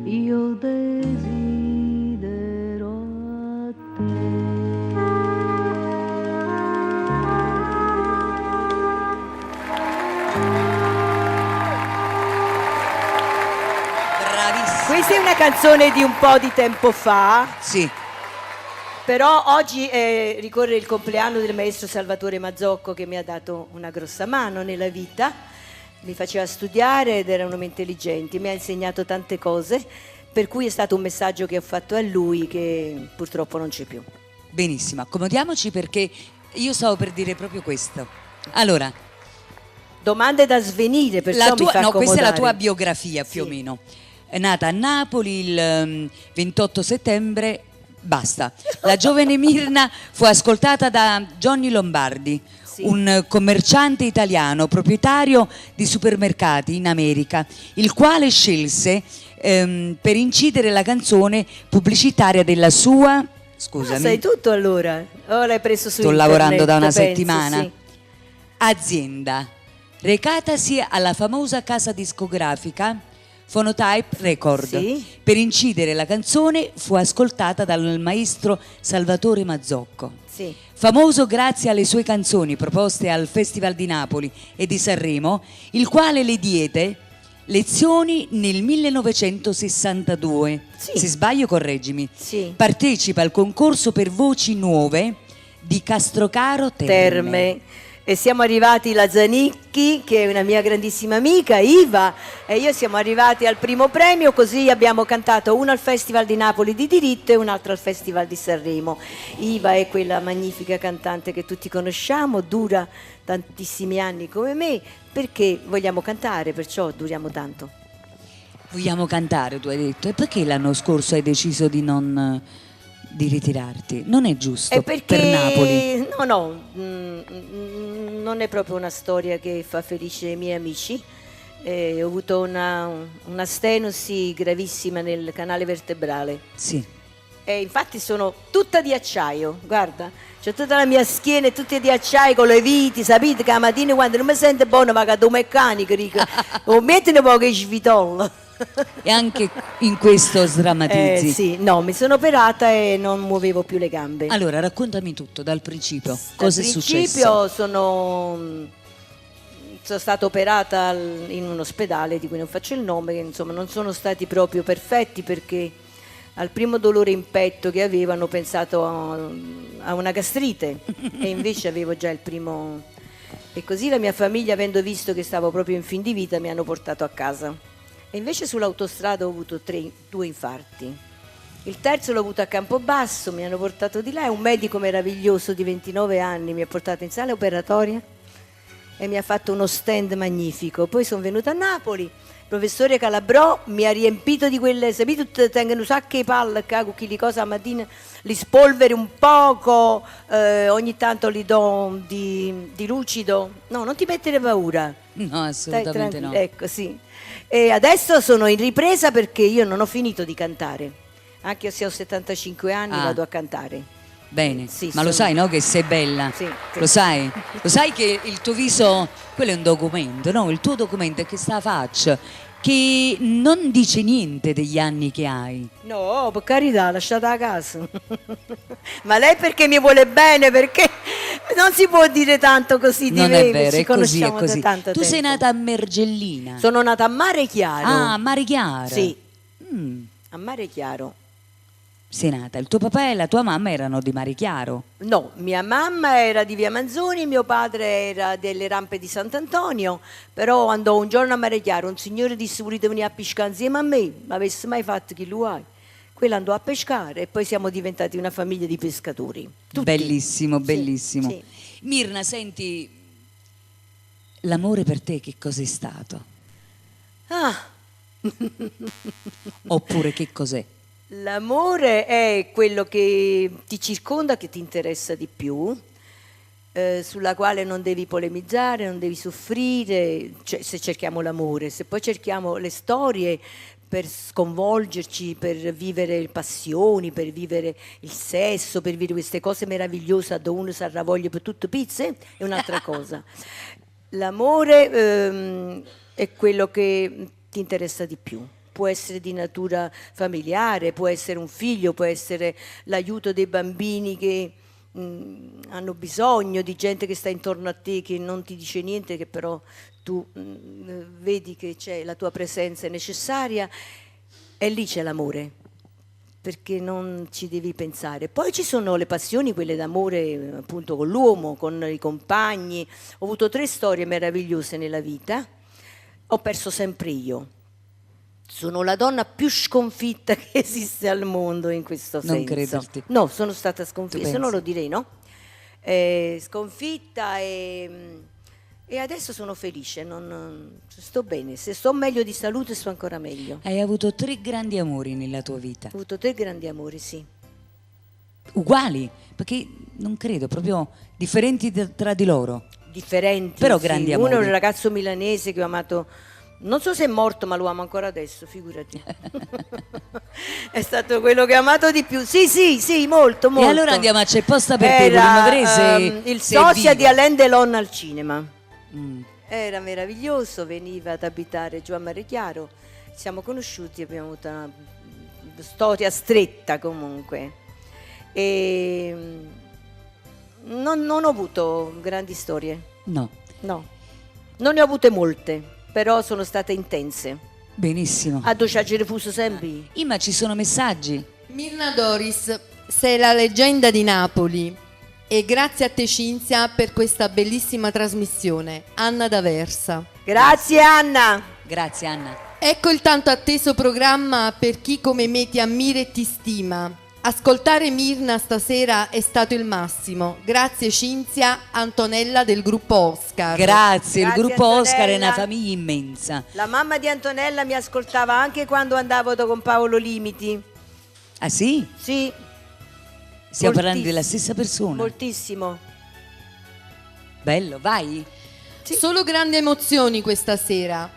Speaker 2: io desidero te.
Speaker 3: Bravissima.
Speaker 6: Questa è una canzone di un po' di tempo fa,
Speaker 3: Sì.
Speaker 6: però oggi ricorre il compleanno del maestro Salvatore Mazzocco, che mi ha dato una grossa mano nella vita, mi faceva studiare ed era un uomo intelligente, mi ha insegnato tante cose, per cui è stato un messaggio che ho fatto a lui che purtroppo non c'è più.
Speaker 3: Benissimo, accomodiamoci perché io stavo per dire proprio questo. Allora,
Speaker 6: Domande da svenire, perciò
Speaker 3: la
Speaker 6: mi
Speaker 3: tua,
Speaker 6: fa
Speaker 3: no, questa è la tua
Speaker 6: accomodare.
Speaker 3: biografia più
Speaker 6: Sì.
Speaker 3: o meno. È nata a Napoli il 28 settembre, basta. La giovane Mirna fu ascoltata da Johnny Lombardi,
Speaker 6: Sì.
Speaker 3: un commerciante italiano proprietario di supermercati in America, il quale scelse per incidere la canzone pubblicitaria della sua... Scusami.
Speaker 6: Sai tutto allora? Ora l'hai preso su
Speaker 3: Sto
Speaker 6: internet,
Speaker 3: lavorando da una
Speaker 6: penso,
Speaker 3: settimana.
Speaker 6: sì.
Speaker 3: Azienda, recatasi alla famosa casa discografica Phonotype Record.
Speaker 6: Sì.
Speaker 3: Per incidere la canzone fu ascoltata dal maestro Salvatore Mazzocco.
Speaker 6: Sì.
Speaker 3: Famoso grazie alle sue canzoni proposte al Festival di Napoli e di Sanremo, il quale le diede lezioni nel 1962.
Speaker 6: Sì.
Speaker 3: Se sbaglio correggimi.
Speaker 6: Sì.
Speaker 3: Partecipa al concorso per voci nuove di Castrocaro
Speaker 6: Terme. E siamo arrivati la Zanicchi, che è una mia grandissima amica, Iva, e io siamo arrivati al primo premio, così abbiamo cantato uno al Festival di Napoli di diritto e un altro al Festival di Sanremo. Iva è quella magnifica cantante che tutti conosciamo, dura tantissimi anni come me, perché vogliamo cantare, perciò duriamo tanto.
Speaker 3: Vogliamo cantare, tu hai detto. E perché l'anno scorso hai deciso di ritirarti? Non è giusto
Speaker 6: È perché,
Speaker 3: per Napoli.
Speaker 6: no, non è proprio una storia che fa felice i miei amici. Ho avuto una stenosi gravissima nel canale vertebrale.
Speaker 3: Sì.
Speaker 6: E infatti sono tutta di acciaio, guarda, c'è tutta la mia schiena è tutta di acciaio con le viti, sapete che la mattina quando non mi sento buono vado da un meccanico, dico, oh, mettine poche svitolle.
Speaker 3: E anche in questo sdrammatizzi.
Speaker 6: Sì, no, mi sono operata e non muovevo più le gambe.
Speaker 3: Allora, raccontami tutto dal principio.
Speaker 6: Dal
Speaker 3: Cosa è successo?
Speaker 6: principio sono stata operata in un ospedale di cui non faccio il nome, che insomma non sono stati proprio perfetti perché al primo dolore in petto che avevo hanno pensato a una gastrite e invece avevo già il primo. E così la mia famiglia, avendo visto che stavo proprio in fin di vita, mi hanno portato a casa. E invece sull'autostrada ho avuto 2 infarti. Il terzo l'ho avuto a Campobasso, mi hanno portato di là, un medico meraviglioso di 29 anni mi ha portato in sala operatoria e mi ha fatto uno stand magnifico. Poi sono venuta a Napoli, il professore Calabrò mi ha riempito di quelle, sapete, tutte tengono un sacco di palle, con chi cosa la mattina, li spolveri un poco, ogni tanto li do di lucido. No, non ti mettere paura.
Speaker 3: No, assolutamente no.
Speaker 6: Ecco, sì. E adesso sono in ripresa perché io non ho finito di cantare, anche se ho 75 anni vado a cantare.
Speaker 3: Bene,
Speaker 6: Sì,
Speaker 3: ma lo sai, no, che sei bella?
Speaker 6: Sì, sì.
Speaker 3: Lo sai? Lo sai che il tuo viso, quello è un documento, no? Il tuo documento è questa faccia che non dice niente degli anni che hai.
Speaker 6: No, per carità, lasciata a casa. Ma lei perché mi vuole bene, perché non si può dire tanto così di
Speaker 3: Non
Speaker 6: me,
Speaker 3: è vero,
Speaker 6: ci
Speaker 3: è così, è
Speaker 6: conosciamo da
Speaker 3: così.
Speaker 6: tanto
Speaker 3: Tu sei
Speaker 6: tempo.
Speaker 3: nata a Mergellina.
Speaker 6: Sono nata a Mare Chiaro.
Speaker 3: Ah, a Mare Chiaro.
Speaker 6: Sì,
Speaker 3: Mm,
Speaker 6: a Mare Chiaro.
Speaker 3: sei nata. Il tuo papà e la tua mamma erano di Mare Chiaro.
Speaker 6: No, mia mamma era di Via Manzoni, mio padre era delle Rampe di Sant'Antonio, però andò un giorno a Mare Chiaro, un signore disse volete venire a pescare insieme a me, ma avesse mai fatto chi lo hai. Quello andò a pescare e poi siamo diventati una famiglia di pescatori. Tutti.
Speaker 3: Bellissimo,
Speaker 6: Sì,
Speaker 3: bellissimo.
Speaker 6: sì.
Speaker 3: Mirna, senti, l'amore per te che cos'è stato?
Speaker 6: Ah,
Speaker 3: Oppure che cos'è?
Speaker 6: l'amore è quello che ti circonda, che ti interessa di più, sulla quale non devi polemizzare, non devi soffrire, cioè, se cerchiamo l'amore, se poi cerchiamo le storie per sconvolgerci, per vivere passioni, per vivere il sesso, per vivere queste cose meravigliose dove uno si arravoglia per tutto pizze, è un'altra cosa. L'amore è quello che ti interessa di più. Può essere di natura familiare, può essere un figlio, può essere l'aiuto dei bambini che hanno bisogno di gente che sta intorno a te, che non ti dice niente, che però tu vedi che c'è, la tua presenza è necessaria, e lì c'è l'amore, perché non ci devi pensare. Poi ci sono le passioni, quelle d'amore appunto con l'uomo, con i compagni. Ho avuto 3 storie meravigliose nella vita, ho perso sempre io. Sono la donna più sconfitta che esiste al mondo in questo senso.
Speaker 3: Non crederti.
Speaker 6: No, sono stata sconfitta,
Speaker 3: Tu
Speaker 6: se no
Speaker 3: pensi?
Speaker 6: lo direi, no? Sconfitta e adesso sono felice, sto bene. Se sto meglio di salute sto ancora meglio.
Speaker 3: Hai avuto 3 grandi amori nella tua vita.
Speaker 6: Ho avuto 3 grandi amori, sì.
Speaker 3: Uguali, perché non credo, proprio differenti tra di loro.
Speaker 6: Differenti.
Speaker 3: Però
Speaker 6: sì.
Speaker 3: grandi
Speaker 6: Uno è
Speaker 3: amori.
Speaker 6: un ragazzo milanese che ho amato, non so se è morto, ma lo amo ancora adesso, figurati. È stato quello che ho amato di più. Sì, molto, molto.
Speaker 3: E allora andiamo a C'è posta per te,
Speaker 6: Era,
Speaker 3: vogliamo vedere se
Speaker 6: il
Speaker 3: se è
Speaker 6: sosia
Speaker 3: vivo.
Speaker 6: di Alain Delon al cinema.
Speaker 3: Mm.
Speaker 6: Era meraviglioso, veniva ad abitare giù a Mare Chiaro. Siamo conosciuti, abbiamo avuto una storia stretta comunque. E non ho avuto grandi storie,
Speaker 3: No.
Speaker 6: no. Non ne ho avute molte, però sono state intense.
Speaker 3: Benissimo.
Speaker 6: A docciare fuso sempre.
Speaker 3: Ma ci sono messaggi.
Speaker 10: Mirna Doris, sei la leggenda di Napoli e grazie a te Cinzia per questa bellissima trasmissione. Anna D'Aversa.
Speaker 6: Grazie Anna.
Speaker 3: Grazie Anna.
Speaker 10: Ecco il tanto atteso programma per chi come me ti ammira e ti stima. Ascoltare Mirna stasera è stato il massimo. Grazie Cinzia, Antonella del gruppo Oscar.
Speaker 3: Grazie, il
Speaker 6: Grazie,
Speaker 3: gruppo Oscar è
Speaker 6: Antonella.
Speaker 3: una famiglia immensa.
Speaker 6: La mamma di Antonella mi ascoltava anche quando andavo con Paolo Limiti.
Speaker 3: Ah sì?
Speaker 6: Sì,
Speaker 3: Stiamo parlando
Speaker 6: Moltissimo.
Speaker 3: della stessa persona.
Speaker 6: moltissimo.
Speaker 3: Bello, vai.
Speaker 10: Solo grandi emozioni questa sera.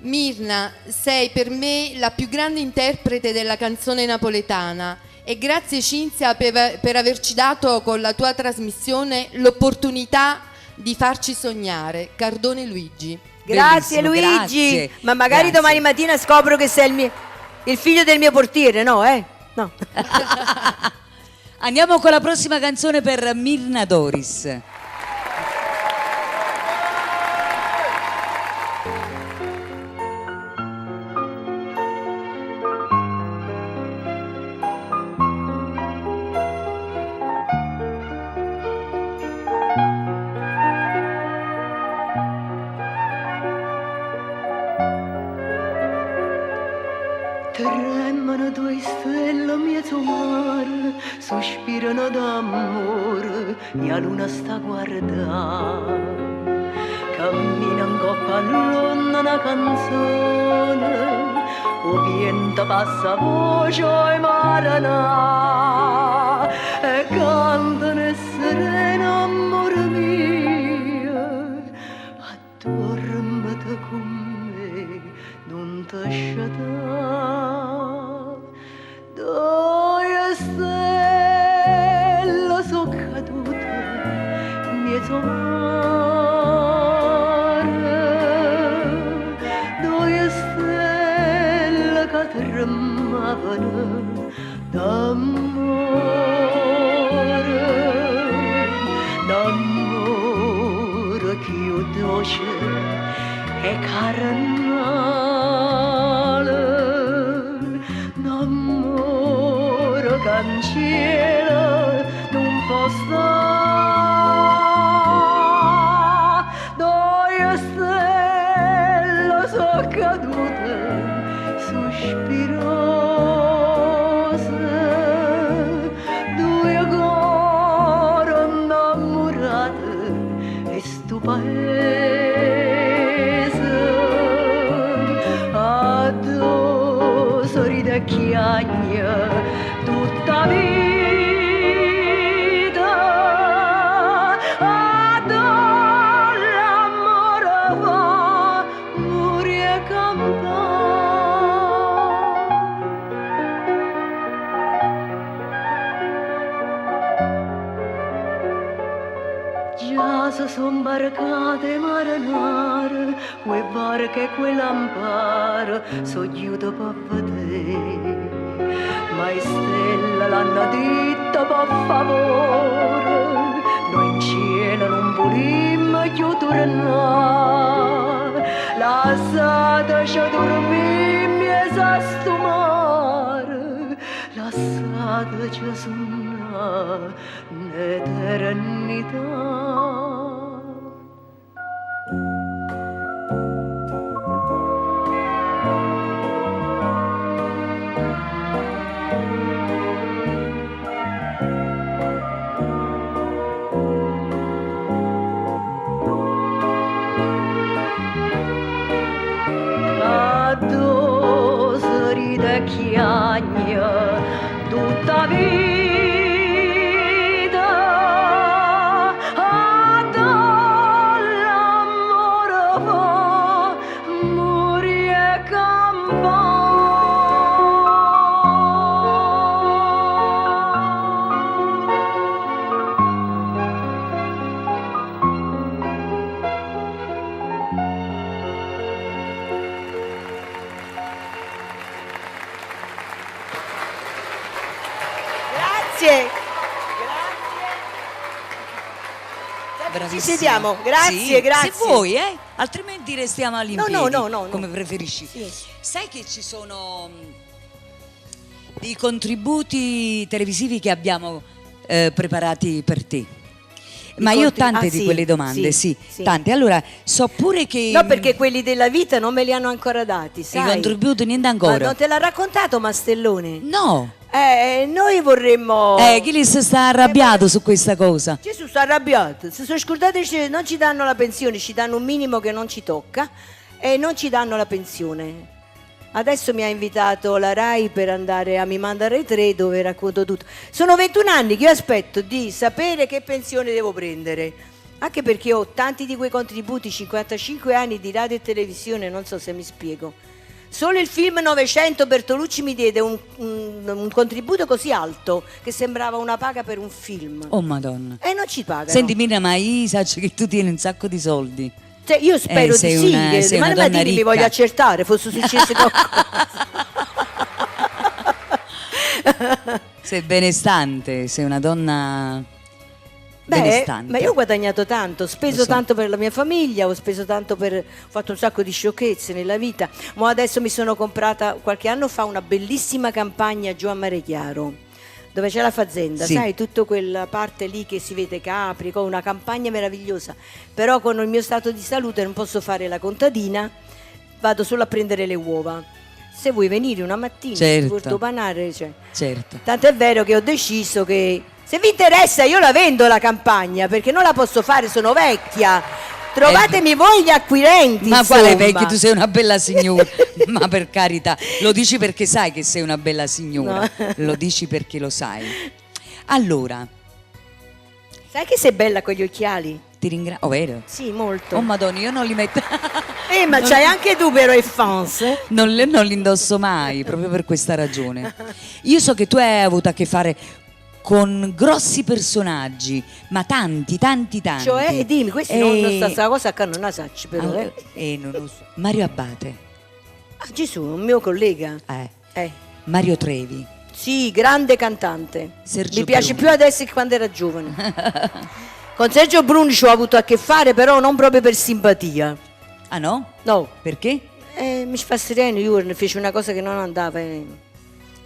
Speaker 10: Mirna, sei per me la più grande interprete della canzone napoletana e grazie Cinzia per averci dato con la tua trasmissione l'opportunità di farci sognare. Cardone Luigi.
Speaker 6: Grazie
Speaker 3: Bellissimo,
Speaker 6: Luigi.
Speaker 3: grazie.
Speaker 6: Ma magari
Speaker 3: Grazie.
Speaker 6: domani mattina scopro che sei il figlio del mio portiere, no? No.
Speaker 3: Andiamo con la prossima canzone per Mirna Doris.
Speaker 2: Tremano due stelle mezzo mare, sospirano d'amore, e la luna sta a guardare. Cammina in coppa all'onna una canzone, o vento passa voce e maranà, e cantano sereno amore mio, addormati con me, non ti sciatare. Due stelle sono cadute, mezzo mare, due stelle che tremavano d'amore più dolce e carnale, d'amore che in cielo non può stare. Due stelle sono cadute, sospirose, due cuori innamorate e stupese. Addosso ride e chiagna tutta vita, addosso l'amore va, muri e già si son barcate marinare, quei barche e quei lampare, so chiudo per vedere. Ma i stelle l'hanno detto per favore, noi in cielo non volimmo più tornare. Lasciateci dormire in mezzo a sto mare, lasciateci sonnare un'eternità. Addosso ride e chiagna tutta vita, addosso l'amore va, muri e Grazie.
Speaker 3: bravissima.
Speaker 6: Ci sediamo, grazie,
Speaker 3: Sì,
Speaker 6: grazie.
Speaker 3: Se vuoi, altrimenti restiamo all'impiedi.
Speaker 6: No,
Speaker 3: come preferisci.
Speaker 6: Sì.
Speaker 3: Sai che ci sono dei contributi televisivi che abbiamo preparati per te. Ma io ho tante di
Speaker 6: sì,
Speaker 3: quelle domande, sì, tante. Allora, so pure che...
Speaker 6: No, perché quelli della vita non me li hanno ancora dati, sai?
Speaker 3: I contributi niente
Speaker 6: Ma
Speaker 3: ancora.
Speaker 6: non te l'ha raccontato Mastellone?
Speaker 3: No.
Speaker 6: Noi vorremmo...
Speaker 3: Chi si sta arrabbiato su questa cosa?
Speaker 6: Gesù sta arrabbiato, si sono scordati, non ci danno la pensione, ci danno un minimo che non ci tocca e non ci danno la pensione. Adesso mi ha invitato la Rai per andare a Mi manda Rai 3 dove racconto tutto. Sono 21 anni che io aspetto di sapere che pensione devo prendere, anche perché ho tanti di quei contributi, 55 anni di radio e televisione, non so se mi spiego. Solo il film 900 Bertolucci mi diede un contributo così alto che sembrava una paga per un film.
Speaker 3: Oh Madonna.
Speaker 6: E non ci pagano.
Speaker 3: Senti Mina, ma io so che tu tieni un sacco di soldi.
Speaker 6: Cioè, io spero di
Speaker 3: sei
Speaker 6: sì,
Speaker 3: sei
Speaker 6: ma
Speaker 3: una
Speaker 6: la
Speaker 3: donna
Speaker 6: mi
Speaker 3: ricca.
Speaker 6: voglio accertare, fosse successo qualcosa.
Speaker 3: Sei benestante, sei una donna benestante.
Speaker 6: Ma io ho guadagnato tanto, ho speso
Speaker 3: Lo so.
Speaker 6: tanto per la mia famiglia, ho speso tanto ho fatto un sacco di sciocchezze nella vita, ma adesso mi sono comprata qualche anno fa una bellissima campagna giù a Mare Chiaro, dove c'è la fazenda,
Speaker 3: Sì.
Speaker 6: sai, tutta quella parte lì che si vede Capri, con una campagna meravigliosa, però con il mio stato di salute non posso fare la contadina, vado solo a prendere le uova. Se vuoi venire una mattina,
Speaker 3: Certo.
Speaker 6: porto panare, cioè.
Speaker 3: Certo.
Speaker 6: Tanto è vero che ho deciso che se vi interessa io la vendo la campagna, perché non la posso fare, sono vecchia. Trovatemi voi gli acquirenti.
Speaker 3: Ma
Speaker 6: insomma.
Speaker 3: quale vecchio, tu sei una bella signora. Ma per carità, lo dici perché sai che sei una bella signora.
Speaker 6: No.
Speaker 3: Lo dici perché lo sai. Allora,
Speaker 6: Sai che sei bella con gli occhiali?
Speaker 3: ti ringrazio. Oh, vero?
Speaker 6: Sì, molto.
Speaker 3: Oh Madonna, io non li metto.
Speaker 6: Ma c'hai anche tu però i fans.
Speaker 3: Non li indosso mai, proprio per questa ragione. Io so che tu hai avuto a che fare con grossi personaggi, ma tanti.
Speaker 6: Cioè, dimmi, questa non sta sta cosa che non la sacci però.
Speaker 3: Allora, non lo so. Mario Abbate,
Speaker 6: Ah, Gesù, un mio collega.
Speaker 3: Mario Trevi,
Speaker 6: Sì, grande cantante.
Speaker 3: Sergio
Speaker 6: Mi piace
Speaker 3: Bruni.
Speaker 6: più adesso che quando era giovane. Con Sergio Bruni ci ho avuto a che fare, però non proprio per simpatia.
Speaker 3: Ah no?
Speaker 6: No.
Speaker 3: Perché?
Speaker 6: Mi fa sereno, io ne fece una cosa che non andava e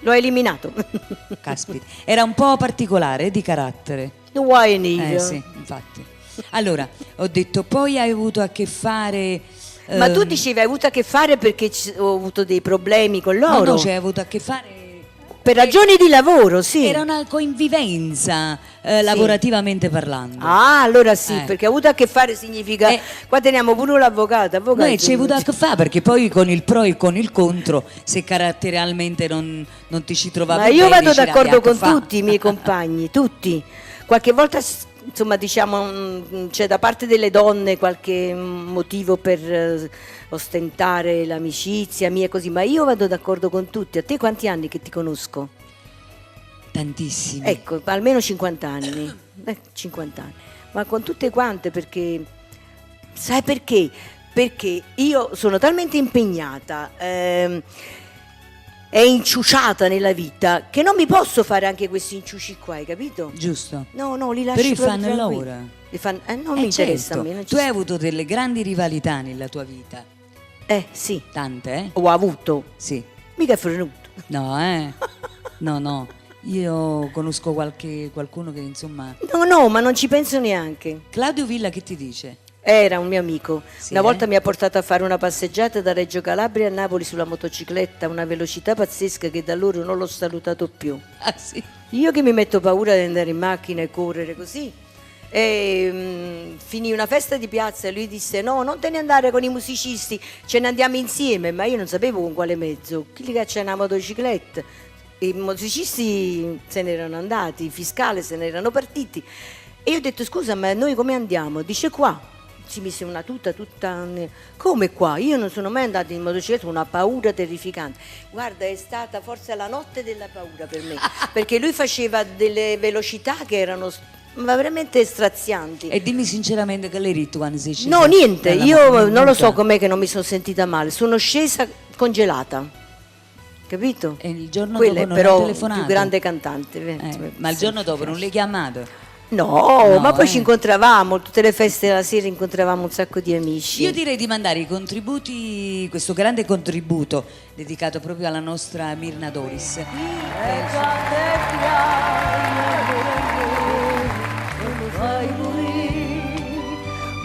Speaker 6: l'ho eliminato.
Speaker 3: Caspita, era un po' particolare di carattere.
Speaker 6: Vuoi Nilo?
Speaker 3: Sì, infatti. Allora, ho detto, poi hai avuto a che fare...
Speaker 6: Ma tu dicevi hai avuto a che fare perché ho avuto dei problemi con loro?
Speaker 3: No, cioè hai avuto a che fare...
Speaker 6: Per ragioni di lavoro, sì.
Speaker 3: Era una convivenza, lavorativamente parlando.
Speaker 6: Ah, allora sì, perché avuto a che fare significa... Qua teniamo pure l'avvocato.
Speaker 3: Noi ci hai avuto a che fare, perché poi con il pro e con il contro, se caratterialmente non ti ci trovavi
Speaker 6: Ma
Speaker 3: bene...
Speaker 6: io vado
Speaker 3: ce l'avevi
Speaker 6: d'accordo
Speaker 3: a che
Speaker 6: con
Speaker 3: fare.
Speaker 6: tutti i miei compagni, tutti. Qualche volta, insomma, diciamo, c'è da parte delle donne qualche motivo per ostentare l'amicizia mia e così, ma io vado d'accordo con tutti. A te quanti anni che ti conosco?
Speaker 3: Tantissimi.
Speaker 6: Ecco, almeno 50 anni. 50 anni. Ma con tutte quante, perché... Sai perché? Perché io sono talmente impegnata e inciuciata nella vita che non mi posso fare anche questi inciuci qua, hai capito?
Speaker 3: Giusto.
Speaker 6: No, li lascio
Speaker 3: Per il
Speaker 6: proprio
Speaker 3: fan
Speaker 6: tranquilli.
Speaker 3: Laura.
Speaker 6: Non mi interessa
Speaker 3: certo.
Speaker 6: a me. Non ci
Speaker 3: Tu hai
Speaker 6: sta.
Speaker 3: avuto delle grandi rivalità nella tua vita.
Speaker 6: Sì.
Speaker 3: Tante, eh?
Speaker 6: Ho avuto.
Speaker 3: Sì.
Speaker 6: Mica è frenuto.
Speaker 3: No, No. Io conosco qualcuno che insomma...
Speaker 6: No, ma non ci penso neanche.
Speaker 3: Claudio Villa che ti dice?
Speaker 6: Era un mio amico.
Speaker 3: Sì,
Speaker 6: Una volta mi ha portato a fare una passeggiata da Reggio Calabria a Napoli sulla motocicletta, a una velocità pazzesca che da allora non l'ho salutato più.
Speaker 3: Ah sì?
Speaker 6: Io che mi metto paura di andare in macchina e correre così. E finì una festa di piazza e lui disse no, non te ne andare con i musicisti, ce ne andiamo insieme, ma io non sapevo con quale mezzo. Chi li caccia una motocicletta? I musicisti se ne erano andati, i fiscali se ne erano partiti. E io ho detto scusa, ma noi come andiamo? Dice qua. Si mise una tuta tutta... Come qua? Io non sono mai andata in motocicletta, una paura terrificante. Guarda, è stata forse la notte della paura per me, perché lui faceva delle velocità che erano ma veramente strazianti.
Speaker 3: E dimmi sinceramente che l'hai detto quando sei scesa?
Speaker 6: No, niente,
Speaker 3: dalla
Speaker 6: io
Speaker 3: moto?
Speaker 6: non lo so com'è che non mi sono sentita male, sono scesa congelata, capito?
Speaker 3: E il giorno
Speaker 6: Quella
Speaker 3: dopo non
Speaker 6: però
Speaker 3: hai telefonato?
Speaker 6: più grande cantante.
Speaker 3: Ma il giorno dopo non l'hai chiamato?
Speaker 6: No, ma poi ci incontravamo, tutte le feste della sera incontravamo un sacco di amici.
Speaker 3: Io direi di mandare i contributi, questo grande contributo dedicato proprio alla nostra Mirna Doris.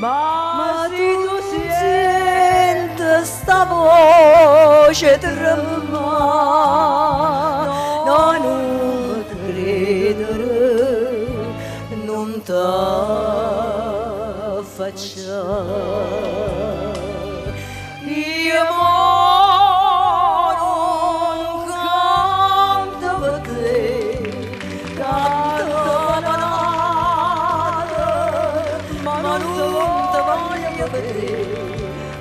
Speaker 6: Ma tu senti sta voce tremare, no, non credere, non t'affacciare. Io non canto per te, canto ma non ti voglio vedere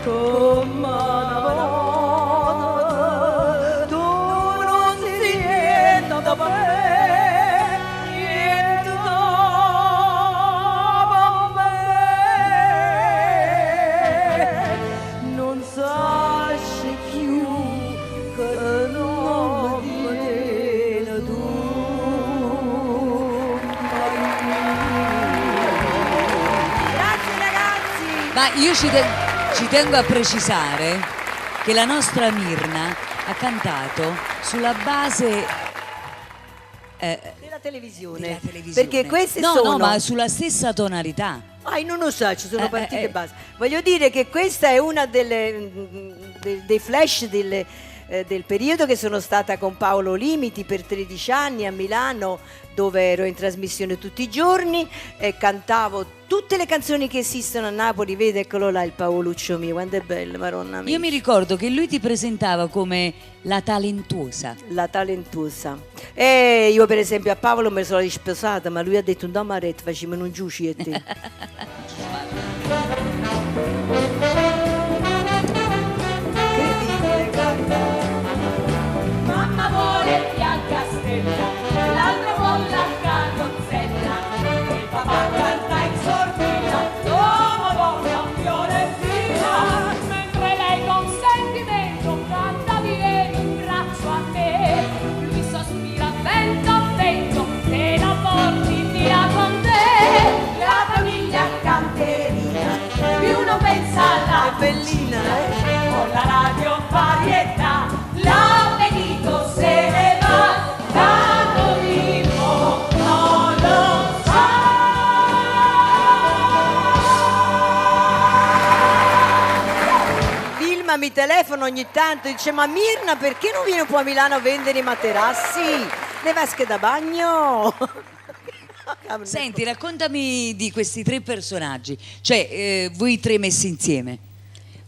Speaker 6: come una volta. Tu non sei niente da me, niente da me. Non sai più che non mi viene tu.
Speaker 3: Ma io ci tengo a precisare che la nostra Mirna ha cantato sulla base
Speaker 6: Della televisione.
Speaker 3: della televisione.
Speaker 6: Perché queste
Speaker 3: no,
Speaker 6: sono...
Speaker 3: No, ma sulla stessa tonalità.
Speaker 6: non lo so, ci sono partite base. Voglio dire che questa è una dei flash del periodo che sono stata con Paolo Limiti per 13 anni a Milano, dove ero in trasmissione tutti i giorni e cantavo tutte le canzoni che esistono a Napoli. Vede, eccolo là il Paoluccio mio, quanto è bello, Maronna mia.
Speaker 3: Io mi ricordo che lui ti presentava come la talentuosa.
Speaker 6: La talentuosa. E io per esempio a Paolo me sono risposata, ma lui ha detto no Maretta, facciamo un giuci e te.
Speaker 2: Mamma vuole bianca stella, l'altra vuole la carrozzella, il papà canta in sordina, l'uomo vuole a Fiorentina, mentre lei con sentimento canta vieni in braccio a me, lui sospira vento a vento, te la porti via con te, la famiglia canterina, più non pensa alla
Speaker 6: bellina,
Speaker 2: con la radio varietà, l'avvenito se ne va, tanto vivo non lo sa.
Speaker 6: Vilma mi telefona ogni tanto, dice ma Mirna perché non viene un po' a Milano a vendere i materassi, le vasche da bagno?
Speaker 3: Senti, raccontami di questi tre personaggi, cioè voi tre messi insieme.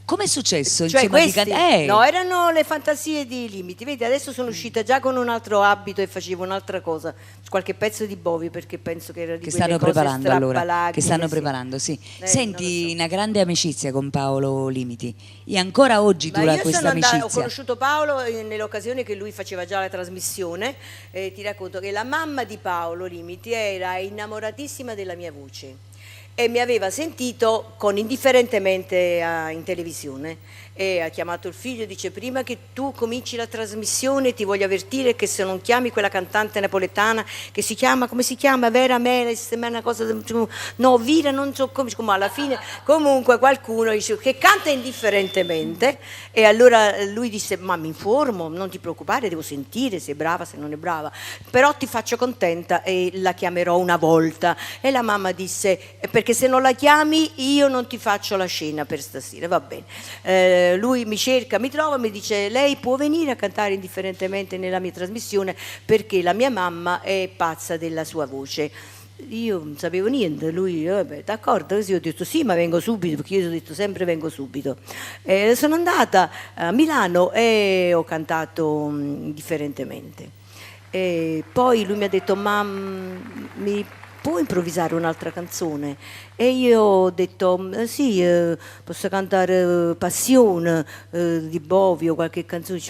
Speaker 3: Com'è successo?
Speaker 6: Cioè
Speaker 3: insomma,
Speaker 6: questi? No, erano le fantasie di Limiti. Vedi, adesso sono uscita già con un altro abito e facevo un'altra cosa, qualche pezzo di Bovi, perché penso che era di
Speaker 3: che
Speaker 6: quelle
Speaker 3: stanno
Speaker 6: cose
Speaker 3: preparando allora,
Speaker 6: strappalacrime,
Speaker 3: che stanno
Speaker 6: sì.
Speaker 3: preparando, sì.
Speaker 6: Non lo
Speaker 3: Senti, una grande amicizia con Paolo Limiti e ancora oggi
Speaker 6: Ma
Speaker 3: dura
Speaker 6: io
Speaker 3: questa
Speaker 6: sono andata, ho
Speaker 3: amicizia.
Speaker 6: conosciuto Paolo nell'occasione che lui faceva già la trasmissione e ti racconto che la mamma di Paolo Limiti era innamoratissima della mia voce e mi aveva sentito con Indifferentemente in televisione e ha chiamato il figlio e dice prima che tu cominci la trasmissione ti voglio avvertire che se non chiami quella cantante napoletana che si chiama, come si chiama, Vera Meles, ma è una cosa, no Vira, non so come, alla fine comunque qualcuno dice che canta Indifferentemente e allora lui disse ma mi informo, non ti preoccupare, devo sentire se è brava, se non è brava, però ti faccio contenta e la chiamerò una volta e la mamma disse perché se non la chiami io non ti faccio la cena per stasera, va bene. Lui mi cerca, mi trova, mi dice lei può venire a cantare Indifferentemente nella mia trasmissione perché la mia mamma è pazza della sua voce. Io non sapevo niente, lui vabbè, d'accordo, così ho detto sì ma vengo subito perché io ho detto sempre vengo subito. Sono andata a Milano e ho cantato Indifferentemente e poi lui mi ha detto ma mi può improvvisare un'altra canzone? E io ho detto sì, posso cantare Passione di Bovi o qualche canzone,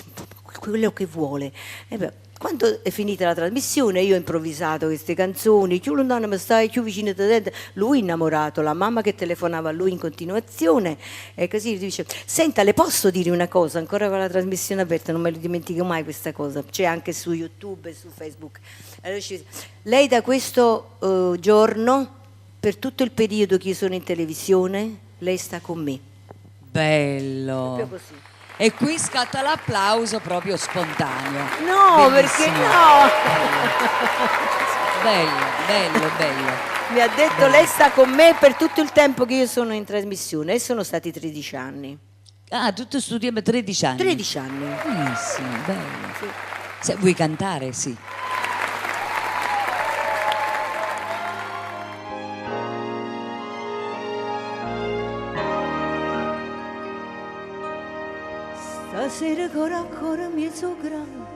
Speaker 6: quello che vuole. E beh, Quando è finita la trasmissione io ho improvvisato queste canzoni, più lontano mi stai, più vicino a te, lui innamorato, la mamma che telefonava a lui in continuazione e così dice: senta, le posso dire una cosa, ancora con la trasmissione aperta, non me lo dimentico mai questa cosa, c'è anche su YouTube e su Facebook. Allora, lei da questo giorno, per tutto il periodo che io sono in televisione, lei sta con me.
Speaker 3: Bello.
Speaker 6: Proprio così.
Speaker 3: E qui scatta l'applauso proprio spontaneo.
Speaker 6: No,
Speaker 3: Bellissimo.
Speaker 6: perché no?
Speaker 3: Bello, bello, bello.
Speaker 6: Mi ha detto lei sta con me per tutto il tempo che io sono in trasmissione e sono stati 13 anni.
Speaker 3: Ah, tutto studiamo 13 anni.
Speaker 6: 13 anni.
Speaker 3: Benissimo, bello.
Speaker 6: Sì.
Speaker 3: Se vuoi cantare, sì.
Speaker 6: Stasera ancora mezzo grande,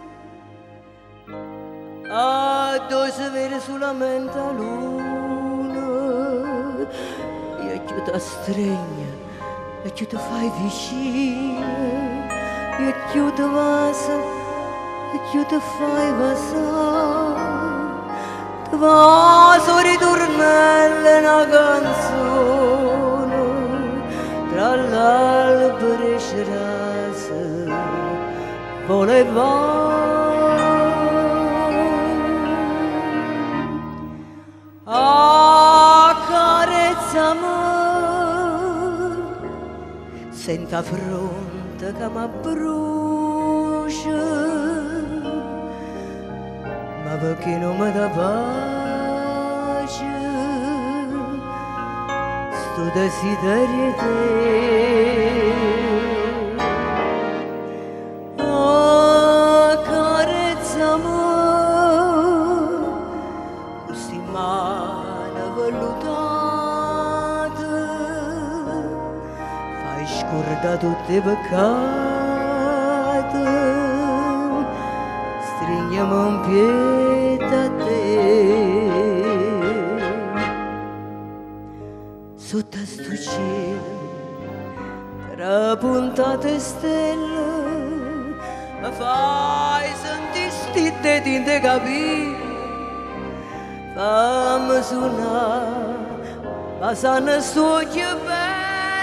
Speaker 6: dove si vede solamente la luna, io più ti stringo, e più ti fai vicino, io più ti vasa, e più ti fai vasare, ti vaso ritornello una canzone, tra l'albero e cerase, voleva accarezzami senta fronte che mi brucia, ma perché non mi dà pace sto desiderio di te. Da tutti i peccati stringiamo un piede a te sotto sto cielo tra puntate stelle mi fai sentire sti detti in te capire fammi suonare ma sanno sto che bello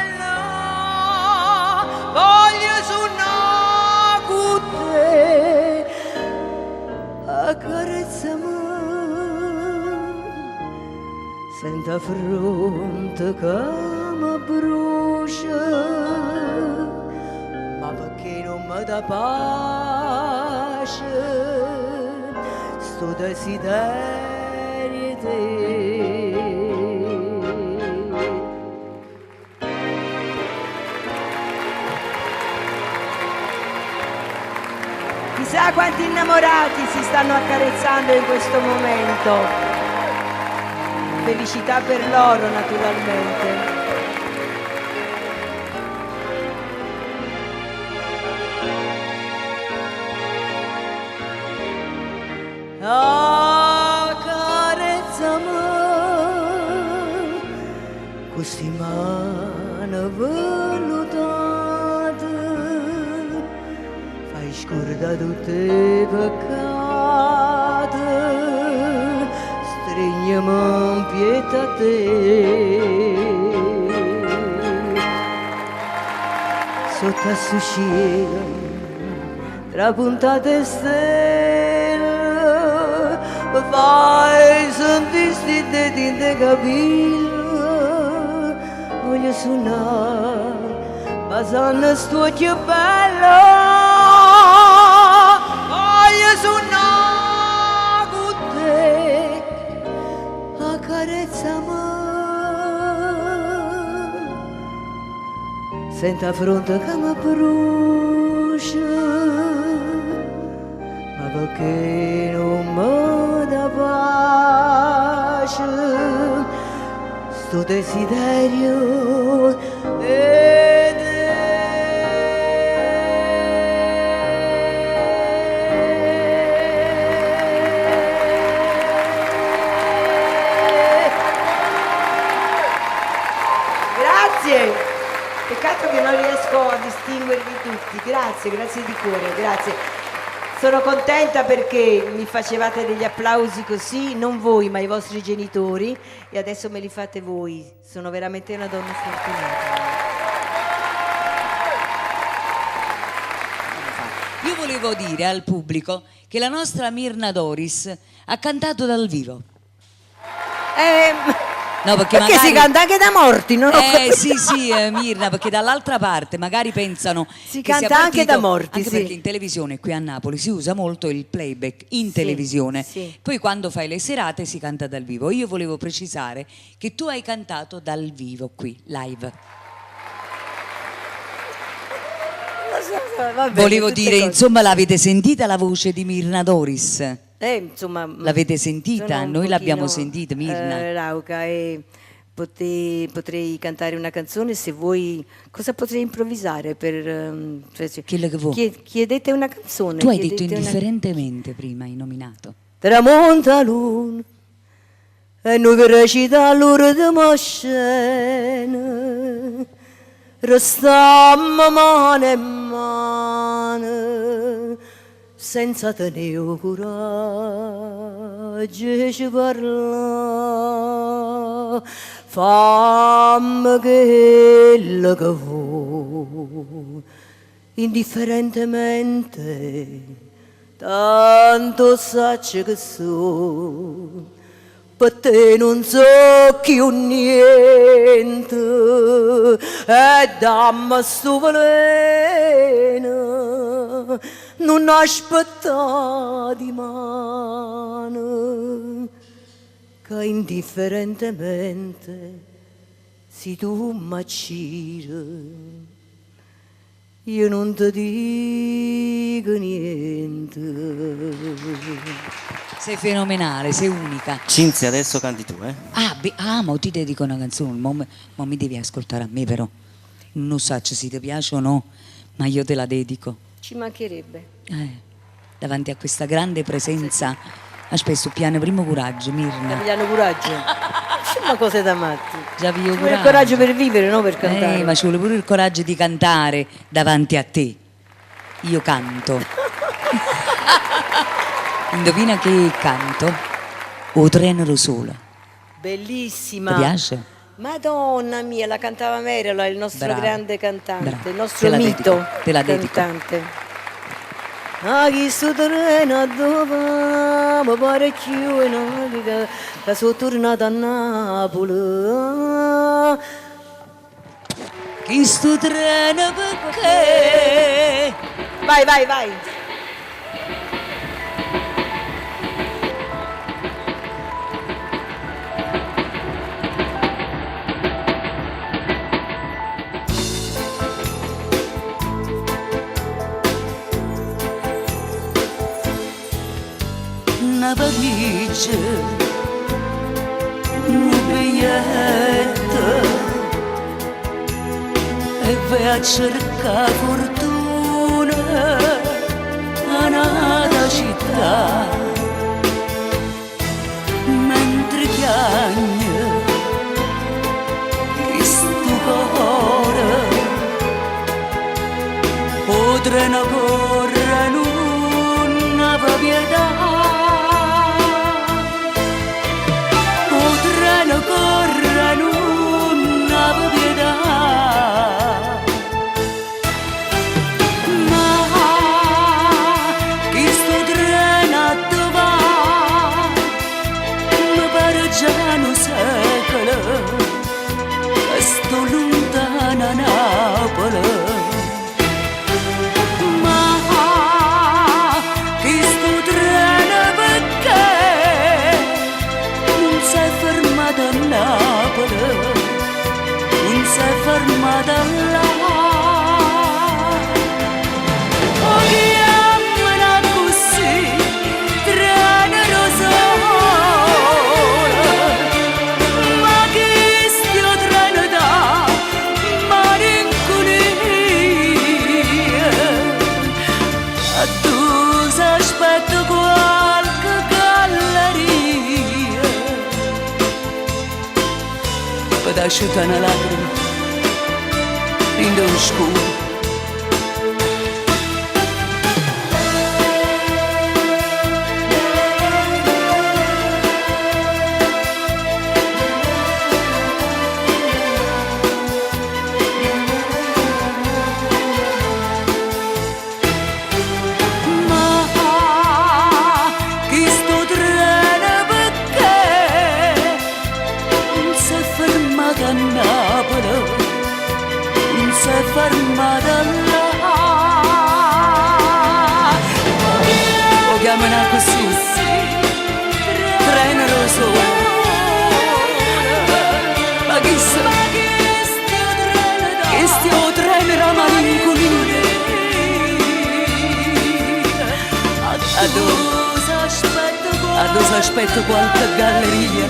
Speaker 6: voglio suonare con te, accarezzami, senta fronte che mi brucia, ma perché non mi dà pace, sto desiderio di te. Chissà quanti innamorati si stanno accarezzando in questo momento. Felicità per loro, naturalmente. Accarezzami questi mani vellutate, fai scordare tutti i peccati, stringiamo un piede a te. Sotto a sto cielo, tra puntate stelle, mi fai sentire sti detti in te capire, voglio suonare, ma sanno sto che bello, voglio suonare con te, accarezzami, senta fronte che mi brucia, ma perché non mi dà pace, sto desiderio ed grazie. Peccato che non riesco a distinguervi tutti. Grazie, grazie di cuore, grazie. Sono contenta perché mi facevate degli applausi così, non voi ma i vostri genitori, e adesso me li fate voi. Sono veramente una donna fortunata.
Speaker 3: Io volevo dire al pubblico che la nostra Myrna Doris ha cantato dal vivo. No,
Speaker 6: perché
Speaker 3: magari...
Speaker 6: si canta anche da morti, non ho capito.
Speaker 3: sì, Mirna, perché dall'altra parte magari pensano
Speaker 6: si
Speaker 3: che sia
Speaker 6: canta anche
Speaker 3: partito,
Speaker 6: da morti,
Speaker 3: anche
Speaker 6: sì.
Speaker 3: perché in televisione qui a Napoli si usa molto il playback in televisione,
Speaker 6: sì.
Speaker 3: Poi quando fai le serate si canta dal vivo. Io volevo precisare che tu hai cantato dal vivo qui, live.
Speaker 6: Vabbè,
Speaker 3: Volevo
Speaker 6: tutte
Speaker 3: dire,
Speaker 6: cose.
Speaker 3: insomma, l'avete sentita la voce di Mirna Doris?
Speaker 6: Insomma,
Speaker 3: L'avete sentita?
Speaker 6: sono un
Speaker 3: Noi l'abbiamo
Speaker 6: pochino,
Speaker 3: sentita, Mirna.
Speaker 6: rauca, e potrei cantare una canzone se vuoi. Cosa potrei improvvisare per
Speaker 3: Quello che vuoi.
Speaker 6: Chiedete una canzone.
Speaker 3: Tu hai detto
Speaker 6: chiedete
Speaker 3: indifferentemente prima, hai nominato.
Speaker 6: Tramonta luna e noi che recita l'ora di moscena, restammo mano e mano senza tenere coraggio ci parla, fammi quello che vuoi indifferentemente, tanto sacci che so, per te non so più niente, e dammi sto veleno, non aspetta di mano, che indifferentemente se tu m'acciri, io non ti dico niente.
Speaker 3: Sei fenomenale, sei unica.
Speaker 11: Cinzia, adesso canti tu, eh?
Speaker 3: Ma ti dedico una canzone, ma mi devi ascoltare a me però. Non so se ti piace o no, ma io te la dedico.
Speaker 6: Ci mancherebbe.
Speaker 3: Davanti a questa grande presenza, spesso piano primo coraggio, Mirna.
Speaker 6: Piano coraggio. Ma cose da matti.
Speaker 3: Già vi
Speaker 6: Ci vuole il coraggio per vivere, no per cantare.
Speaker 3: Ma ci vuole pure il coraggio di cantare davanti a te. Io canto. Indovina che canto? O Treno Solo.
Speaker 6: Bellissima.
Speaker 3: Ti piace?
Speaker 6: Madonna mia, la cantava Merola, il nostro
Speaker 3: Brava.
Speaker 6: grande cantante,
Speaker 3: Brava.
Speaker 6: il nostro
Speaker 3: Te la
Speaker 6: mito
Speaker 3: dedico, te la dedico.
Speaker 6: cantante. Ah, chi sto treno dove mi pare più e non che sono tornata a Napoli.
Speaker 3: Chi sto treno perché?
Speaker 6: Vai, vai, vai.
Speaker 2: Una valigia, un biglietto e vai a cercare fortuna in una città, mentre chiagna questo cuore o treno corre non ha proprietà. Corre non ha pietà, ma chi sto treno dove va mi pare già un secolo che sto lontana a Napoli, ma chi sto treno perché non sei fermata a Napoli, non sei fermata là. Oh, chiamala così, treno solo, ma chi stia treno da malinconia, a tu s'aspetta qualche galleria per asciugare una lacrima in lo scuro.
Speaker 1: Addosso aspetto qualche galleria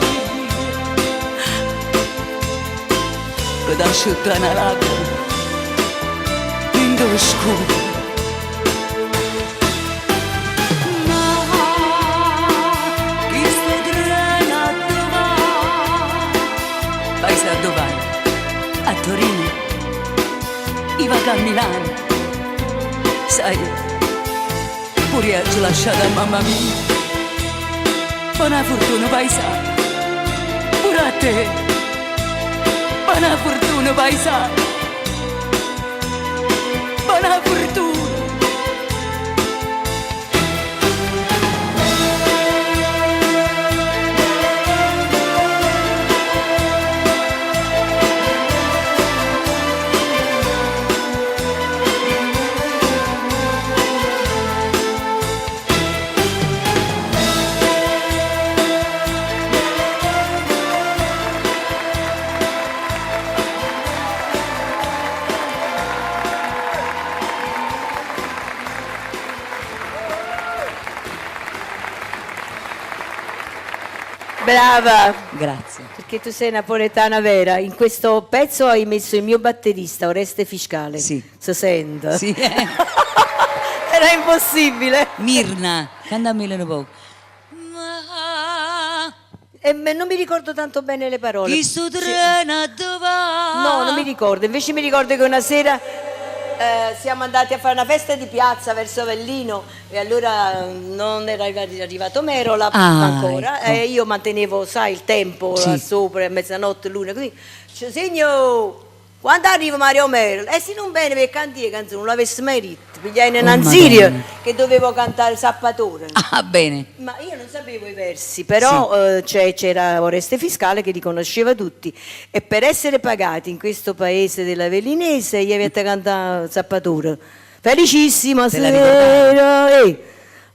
Speaker 1: per asciuttare una lacrima in dove scuro. Paese a dove? A Torino, io vado a Milano, sai, pure io ci ho lasciato a mamma mia. Buona fortuna paesano, pure a te, buona fortuna paesano, buona fortuna.
Speaker 6: Brava,
Speaker 3: Grazie.
Speaker 6: perché tu sei napoletana vera. In questo pezzo hai messo il mio batterista, Oreste Fiscale.
Speaker 3: Sì.
Speaker 6: Si sente?
Speaker 3: Sì.
Speaker 6: Era impossibile.
Speaker 3: Mirna, cantamelo un po'.
Speaker 6: Non mi ricordo tanto bene le parole.
Speaker 3: Chi sto treno dove?
Speaker 6: No, non mi ricordo. Invece mi ricordo che una sera siamo andati a fare una festa di piazza verso Avellino e allora non era arrivato Merola ancora
Speaker 3: ecco.
Speaker 6: e io mantenevo, sai, il tempo
Speaker 3: Sì.
Speaker 6: là sopra, a mezzanotte, l'una, così. Dice, Segno, quando arriva Mario Merola? Sì, non bene, perché canti le canzoni, non l'avessi mai detto. Pigliai in Nanzirio
Speaker 3: Madonna.
Speaker 6: che dovevo cantare Zappatore.
Speaker 3: Ah, bene.
Speaker 6: Ma io non sapevo i versi, però c'era Oreste Fiscale che li conosceva tutti e per essere pagati in questo paese dell'Avellinese gli avete cantato Zappatore. Felicissima
Speaker 3: Te la
Speaker 6: sera,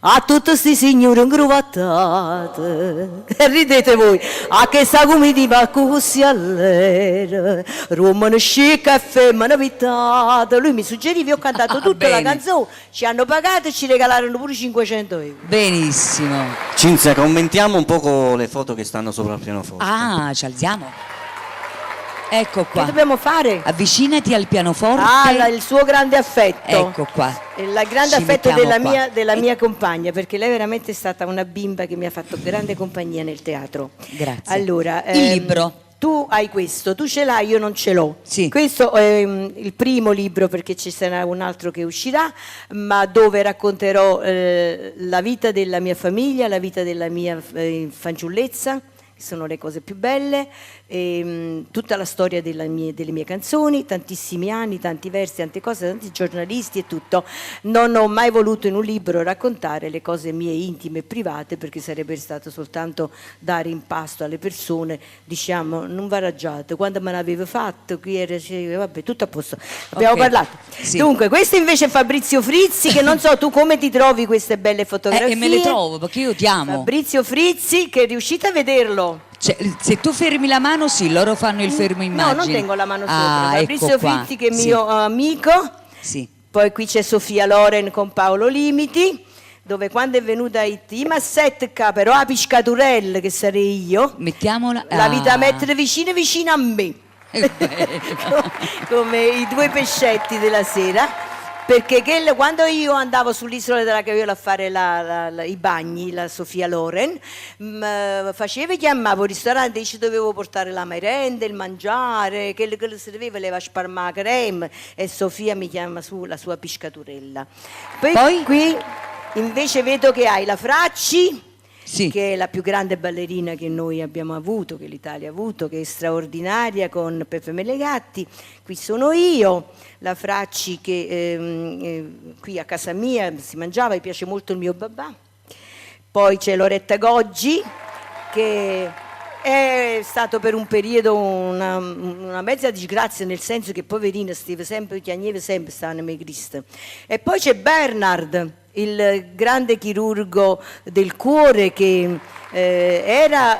Speaker 6: a tutti sti signori incrovattate, ridete voi, a che sa come ti va così all'era, Roma scicca e femmina vitata. Lui mi suggeriva, io ho cantato tutta la
Speaker 3: Bene.
Speaker 6: canzone, ci hanno pagato e ci regalarono pure 500 euro.
Speaker 3: Benissimo.
Speaker 11: Cinzia, commentiamo un poco le foto che stanno sopra il pianoforte.
Speaker 3: Ah, ci alziamo. Ecco
Speaker 6: Che
Speaker 3: qua.
Speaker 6: dobbiamo fare?
Speaker 3: Avvicinati al pianoforte.
Speaker 6: Il suo grande affetto.
Speaker 3: Ecco qua.
Speaker 6: Il grande
Speaker 3: Ci
Speaker 6: affetto
Speaker 3: mettiamo qua.
Speaker 6: della mia compagna, perché lei veramente è stata una bimba che mi ha fatto grande compagnia nel teatro.
Speaker 3: Grazie.
Speaker 6: Allora,
Speaker 3: Il libro.
Speaker 6: Tu hai questo, tu ce l'hai, io non ce l'ho.
Speaker 3: Sì.
Speaker 6: Questo è il primo libro, perché ci sarà un altro che uscirà, ma dove racconterò la vita della mia famiglia, la vita della mia fanciullezza, che sono le cose più belle, tutta la storia delle mie canzoni, tantissimi anni, tanti versi, tante cose, tanti giornalisti e tutto. Non ho mai voluto in un libro raccontare le cose mie intime e private, perché sarebbe stato soltanto dare in pasto alle persone, diciamo, non va raggiato, quando me l'avevo fatto, qui era, vabbè, tutto a posto, abbiamo
Speaker 3: Ok.
Speaker 6: parlato.
Speaker 3: Sì.
Speaker 6: Dunque, questo invece è Fabrizio Frizzi, che non so tu come ti trovi queste belle fotografie.
Speaker 3: E me le trovo perché io ti amo.
Speaker 6: Fabrizio Frizzi, che riuscite a vederlo?
Speaker 3: Cioè, se tu fermi la mano, sì, loro fanno il fermo immagini.
Speaker 6: No, non tengo la mano sopra.
Speaker 3: Ah,
Speaker 6: Fabrizio
Speaker 3: ecco qua.
Speaker 6: Frizzi, che è
Speaker 3: Sì.
Speaker 6: mio amico.
Speaker 3: Sì.
Speaker 6: Poi qui c'è Sofia Loren con Paolo Limiti, dove quando è venuta a Haiti, ma setca però a Piscaturelle, che sarei io,
Speaker 3: Mettiamola.
Speaker 6: la vita a mettere vicino a me, come i due pescetti della sera. Perché quando io andavo sull'isola della Caiola a fare i bagni, la Sofia Loren, facevo, chiamavo il ristorante e ci dovevo portare la merenda, il mangiare, che le serviva le sparma creme, e Sofia mi chiama su la sua piscaturella. Poi qui invece vedo che hai la Fracci,
Speaker 3: Sì.
Speaker 6: che è la più grande ballerina che noi abbiamo avuto, che l'Italia ha avuto, che è straordinaria, con Peppe Melegatti. Qui sono io, la Fracci che qui a casa mia si mangiava, mi piace molto il mio babà. Poi c'è Loretta Goggi, che è stato per un periodo una mezza disgrazia, nel senso che poverina stava sempre, piangeva sempre, stava nemigrista. E poi c'è Bernard, il grande chirurgo del cuore, che era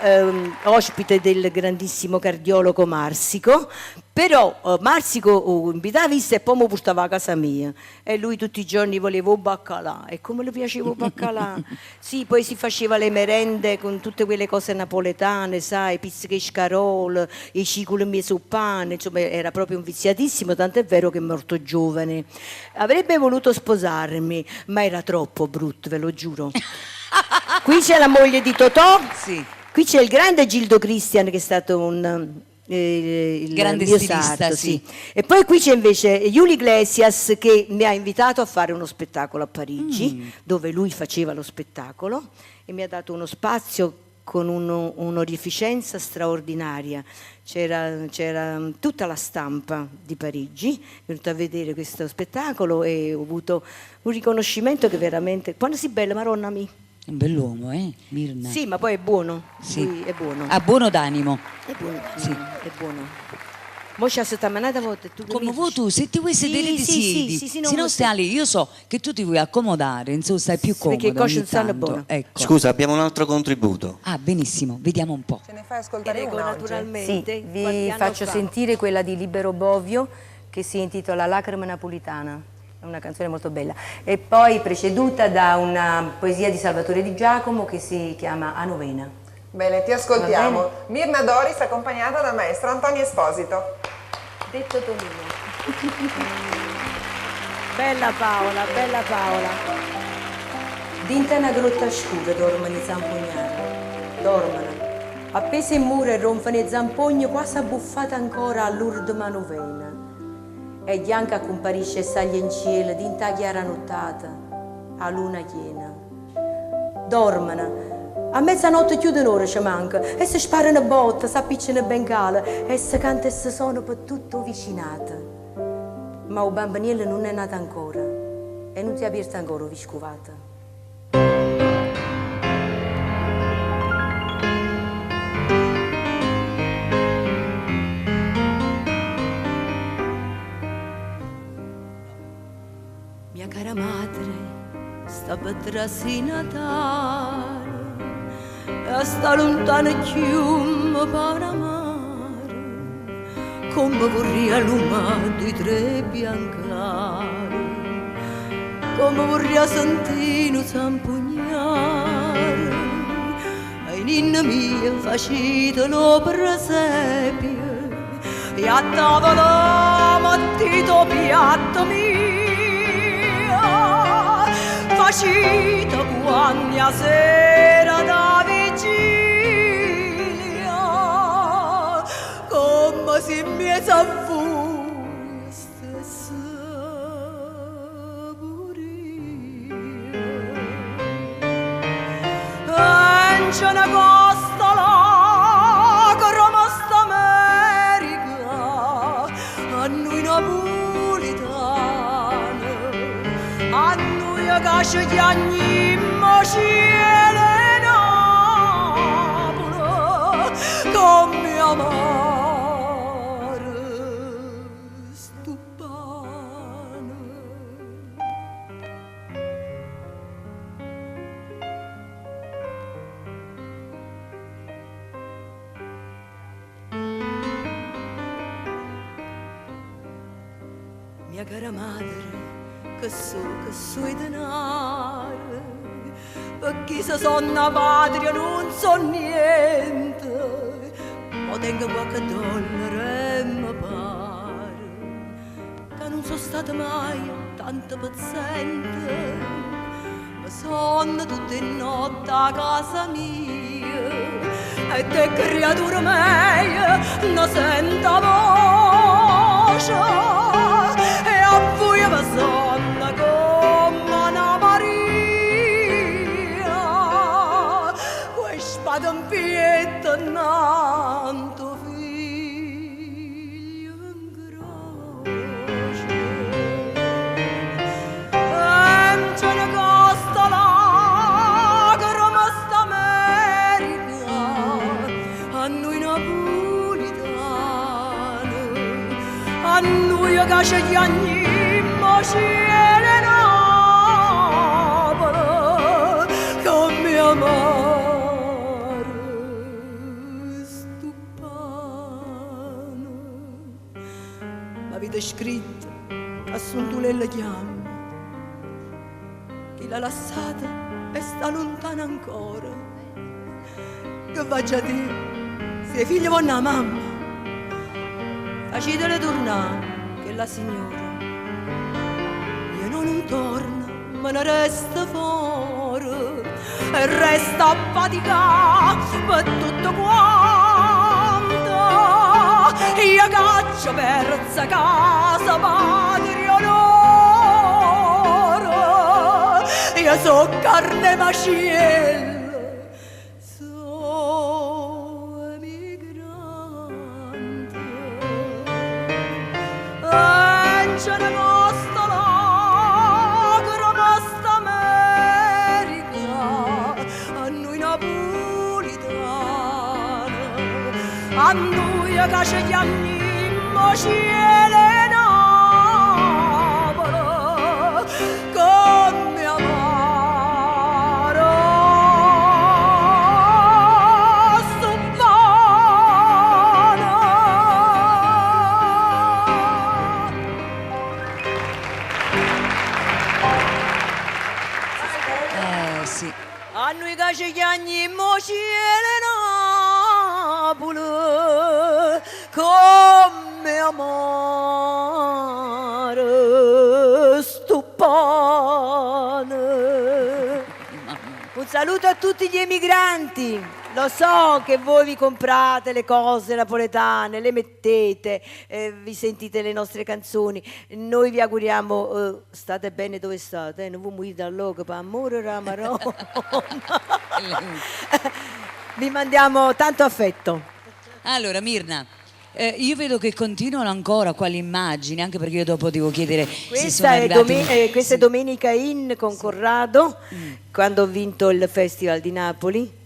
Speaker 6: ospite del grandissimo cardiologo Marsico, Però Marsico invitava vista e poi mi portava a casa mia e lui tutti i giorni voleva un baccalà e come le piaceva il baccalà. Sì, poi si faceva le merende con tutte quelle cose napoletane, sai, pizziche e scarole, i cicoli mie sul pane, insomma era proprio un viziatissimo, tant'è vero che è morto giovane. Avrebbe voluto sposarmi, ma era troppo brutto, ve lo giuro. Qui c'è la moglie di Totò,
Speaker 3: Sì.
Speaker 6: qui c'è il grande Gildo Christian che è stato il
Speaker 3: Grande
Speaker 6: mio
Speaker 3: stilista,
Speaker 6: sarto,
Speaker 3: sì.
Speaker 6: E poi qui c'è invece Julio Iglesias che mi ha invitato a fare uno spettacolo a Parigi, dove lui faceva lo spettacolo e mi ha dato uno spazio con un'onorificenza straordinaria. C'era tutta la stampa di Parigi, è venuta a vedere questo spettacolo e ho avuto un riconoscimento che veramente... Quando si bella, maronna mi...
Speaker 3: È un bell'uomo, Mirna?
Speaker 6: Sì, ma poi è buono.
Speaker 3: Sì.
Speaker 6: Lui è buono.
Speaker 3: Ha buono d'animo.
Speaker 6: È buono.
Speaker 3: Sì.
Speaker 6: È buono. Mo c'è stata manata volta tu
Speaker 3: Come vuoi tu, se ti vuoi sedere ti
Speaker 6: sì,
Speaker 3: siedi,
Speaker 6: sì,
Speaker 3: se no stai lì, io so che tu ti vuoi accomodare, insomma stai più comodo
Speaker 6: perché cosce
Speaker 3: ogni
Speaker 6: non stanno
Speaker 3: tanto.
Speaker 6: buono.
Speaker 3: Ecco.
Speaker 11: Scusa, abbiamo un altro contributo.
Speaker 3: Ah, benissimo, vediamo un po'.
Speaker 12: Ce ne fai ascoltare una oggi?
Speaker 6: naturalmente.
Speaker 12: Sì,
Speaker 6: qualche
Speaker 12: vi
Speaker 6: anno
Speaker 12: faccio
Speaker 6: fa.
Speaker 12: sentire quella di Libero Bovio che si intitola Lacrima napolitana. È una canzone molto bella. E poi preceduta da una poesia di Salvatore Di Giacomo che si chiama A Novena.
Speaker 13: Bene, ti ascoltiamo. Mirna Doris accompagnata dal maestro Antonio Esposito.
Speaker 12: Detto Tonino.
Speaker 6: Bella Paola, bella Paola.
Speaker 12: Dinta una grotta scura dormono i zampognari. Dormono. Appese in muro e ronfano i zampogni quasi abbuffata ancora all'urdo manovena. E bianca comparisce e saglia in cielo dinta la chiara nottata, a luna piena. Dormono. A mezzanotte chiudono ora ci manca e si sparano botte, si appicciano bengale e si canta e si suona per tutto vicinato. Ma il bambiniello non è nato ancora e non si è aperto ancora viscovata.
Speaker 2: Mia cara madre sta per trasì Natale e sta lontana chiumma Panamare come vorria l'umano di tre biancari come vorria sentire un zampugnare e ninna mia facitelo presepio e a tavola mattito piatto mio facita quando sera da vigilia come se mi s'avvui stessa buria e c'è una costola che Roma sta America a noi napolitani a noi che ci chiamiamo cielo Napoli come amare stupano. Mia cara madre che so i denari perché se sono una patria non so niente ma tengo qualche dollaro e mi pare che non sono stata mai tanto paziente ma sono tutte notte a casa mia e te creatura mia non sento voce e a voi mi sono come una Maria quei spade in pietà nanto figlio in croce e c'è una costola che Roma sta America a noi napolitani a noi che ci chiamiamo cielo Napoli come amare stupano
Speaker 12: vita scritta a Suntulella chiama. Chi l'ha lasciata e sta lontana ancora. Che faccia a dire? Se figlia vuole una mamma, facitele tornare che la signora io non torna, ma ne resta fuori e resta a faticare per tutto quanto. Io caccio persa casa, padre onore, io so carne maciella. Ce ne costa lacrima sta America a noi napolitani, a noi che ci chiamiamo cielo Napoli, come amaro a noi che ci chiamiamo cielo Napoli, come amare sto pane. Un saluto a tutti gli emigranti. Lo so che voi vi comprate le cose napoletane, le mettete, vi sentite le nostre canzoni. Noi vi auguriamo, state bene dove state, non vi morite dall'oca, per amore Ramarò. Vi mandiamo tanto affetto.
Speaker 3: Allora Mirna, io vedo che continuano ancora quali immagini, anche perché io dopo devo chiedere se sono arrivati...
Speaker 6: Questa è Domenica In con Corrado, quando ho vinto il Festival di Napoli.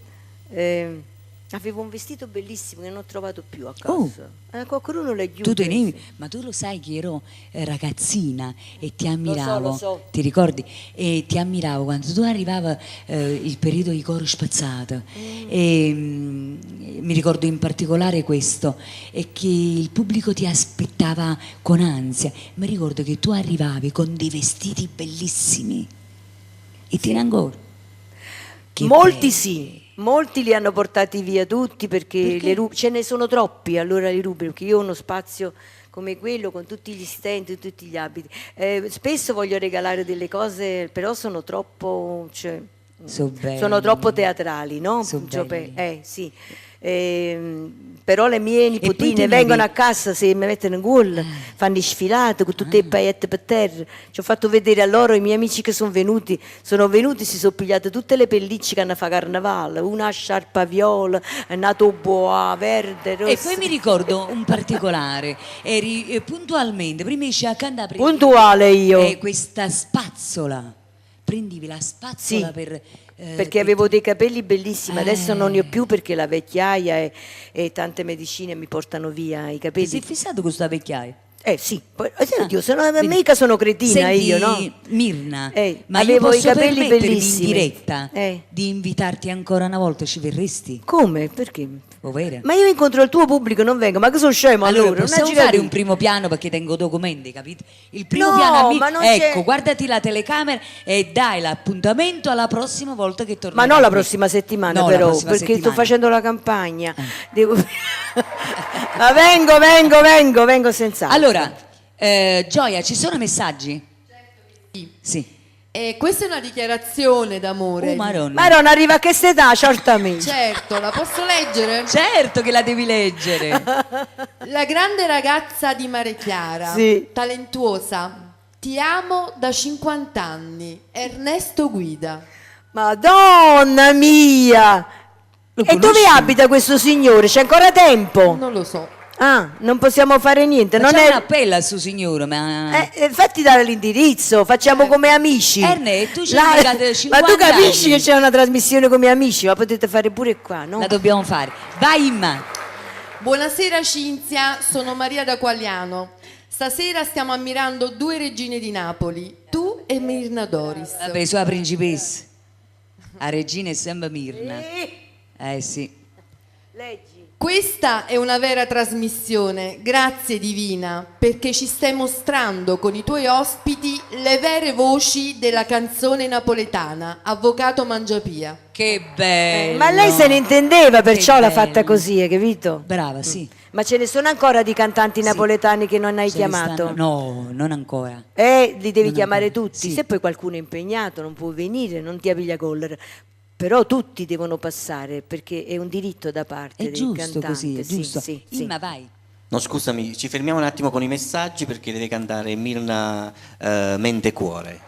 Speaker 6: Avevo un vestito bellissimo che non ho trovato più a casa. Qualcuno l'ha chiuso.
Speaker 3: Tu tenevi, ma tu lo sai che ero ragazzina e ti ammiravo,
Speaker 6: lo so.
Speaker 3: ti ricordi? E ti ammiravo quando tu arrivava il periodo di Coro Spazzato e mi ricordo in particolare questo, è che il pubblico ti aspettava con ansia. Mi ricordo che tu arrivavi con dei vestiti bellissimi e tieni ancora. Che
Speaker 6: Molti
Speaker 3: belli.
Speaker 6: sì. Molti li hanno portati via tutti perché ce ne sono troppi, allora li rubano, perché io ho uno spazio come quello con tutti gli stand, tutti gli abiti. Spesso voglio regalare delle cose, però sono troppo, sono troppo teatrali, no? Sì. Però le mie nipotine vengono a casa, se mi mettono in gol, fanno sfilate con tutte le paillette per terra. Ci ho fatto vedere a loro i miei amici che sono venuti, si sono pigliate tutte le pellicce che hanno fatto carnevale, una sciarpa viola, è nato boa, verde, rosso.
Speaker 3: E poi mi ricordo un particolare, eri puntualmente, prima esci a cantare.
Speaker 6: Puntuale io.
Speaker 3: Questa spazzola, prendivi la spazzola per...
Speaker 6: perché avevo dei capelli bellissimi, adesso non ne ho più perché la vecchiaia e tante medicine mi portano via i capelli.
Speaker 3: Ti sei fissato con questa vecchiaia?
Speaker 6: Sì, Dio, mica sono cretina.
Speaker 3: Senti,
Speaker 6: io, no?
Speaker 3: Mirna, ma
Speaker 6: avevo
Speaker 3: io
Speaker 6: i capelli
Speaker 3: in
Speaker 6: bellissimi.
Speaker 3: diretta di invitarti ancora una volta, ci verresti?
Speaker 6: Come? Perché?
Speaker 3: Ovvero?
Speaker 6: Ma io incontro il tuo pubblico, non vengo, ma che sono scemo allora?
Speaker 3: Possiamo fare un primo piano perché tengo documenti, capito? Il primo piano a me, ecco, guardati la telecamera e dai l'appuntamento alla prossima volta che torno.
Speaker 6: Ma non la prossima settimana,
Speaker 3: no,
Speaker 6: però,
Speaker 3: prossima
Speaker 6: perché
Speaker 3: settimana.
Speaker 6: sto facendo la campagna. Ma vengo senz'altro.
Speaker 3: Allora, Gioia, ci sono messaggi? Sì.
Speaker 10: Questa è una dichiarazione d'amore.
Speaker 6: Maronna, arriva a che età, certamente.
Speaker 10: Certo, la posso leggere?
Speaker 3: Certo che la devi leggere.
Speaker 10: La grande ragazza di Mare Chiara, talentuosa, ti amo da 50 anni, Ernesto Guida.
Speaker 6: Madonna mia! E dove abita questo signore? C'è ancora tempo?
Speaker 10: Non lo so.
Speaker 6: Ah, non possiamo fare niente. Non
Speaker 3: Facciamo
Speaker 6: è
Speaker 3: un appello al suo signore, ma...
Speaker 6: fatti dare l'indirizzo, facciamo come amici.
Speaker 3: Erne, tu ci hai legato 50
Speaker 6: Ma tu capisci
Speaker 3: anni.
Speaker 6: che c'è una trasmissione come amici? La potete fare pure qua, no?
Speaker 3: La dobbiamo fare. Vai, Imma.
Speaker 10: Buonasera Cinzia, sono Maria da Quagliano. Stasera stiamo ammirando due regine di Napoli, tu e Mirna Doris.
Speaker 3: Vabbè, sua principessa. La regina è sempre Mirna. Sì.
Speaker 10: Questa è una vera trasmissione, grazie Divina, perché ci stai mostrando con i tuoi ospiti le vere voci della canzone napoletana, Avvocato Mangiapia.
Speaker 3: Che bello!
Speaker 6: Ma lei se ne intendeva, perciò
Speaker 3: Che
Speaker 6: l'ha
Speaker 3: bello.
Speaker 6: fatta così, hai capito?
Speaker 3: Brava, sì.
Speaker 6: Ma ce ne sono ancora di cantanti napoletani che non hai
Speaker 3: Ce ne
Speaker 6: chiamato?
Speaker 3: stanno- No, non ancora.
Speaker 6: Li devi
Speaker 3: Non
Speaker 6: chiamare
Speaker 3: ancora,
Speaker 6: tutti.
Speaker 3: sì.
Speaker 6: Se poi qualcuno è impegnato, non può venire, non ti avviglia collera. Però tutti devono passare, perché è un diritto da parte
Speaker 3: È
Speaker 6: del
Speaker 3: giusto
Speaker 6: cantante.
Speaker 3: così, è
Speaker 6: Sì,
Speaker 3: giusto.
Speaker 6: sì, sì.
Speaker 3: Imma, vai.
Speaker 11: No, scusami, ci fermiamo un attimo con i messaggi perché deve cantare Mirna Mente e Cuore.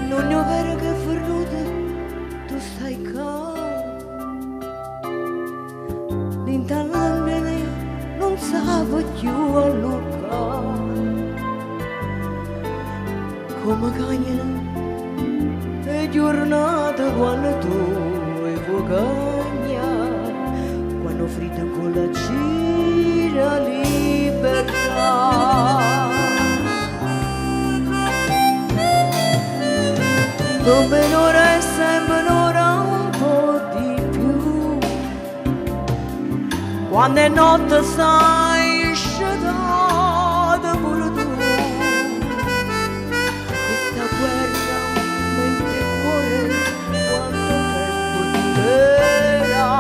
Speaker 2: Non è vero che fornuta tu stai qua, l'interno non stavo più a Luca, come cagnano e giornate quando tu vuoi cagna, quando fritto con la gira libertà. Dove l'ora è sempre l'ora un po' di più, quando è notte stai sciatata pure tu. Questa guerra mente e cuore, quanto tempo durerà,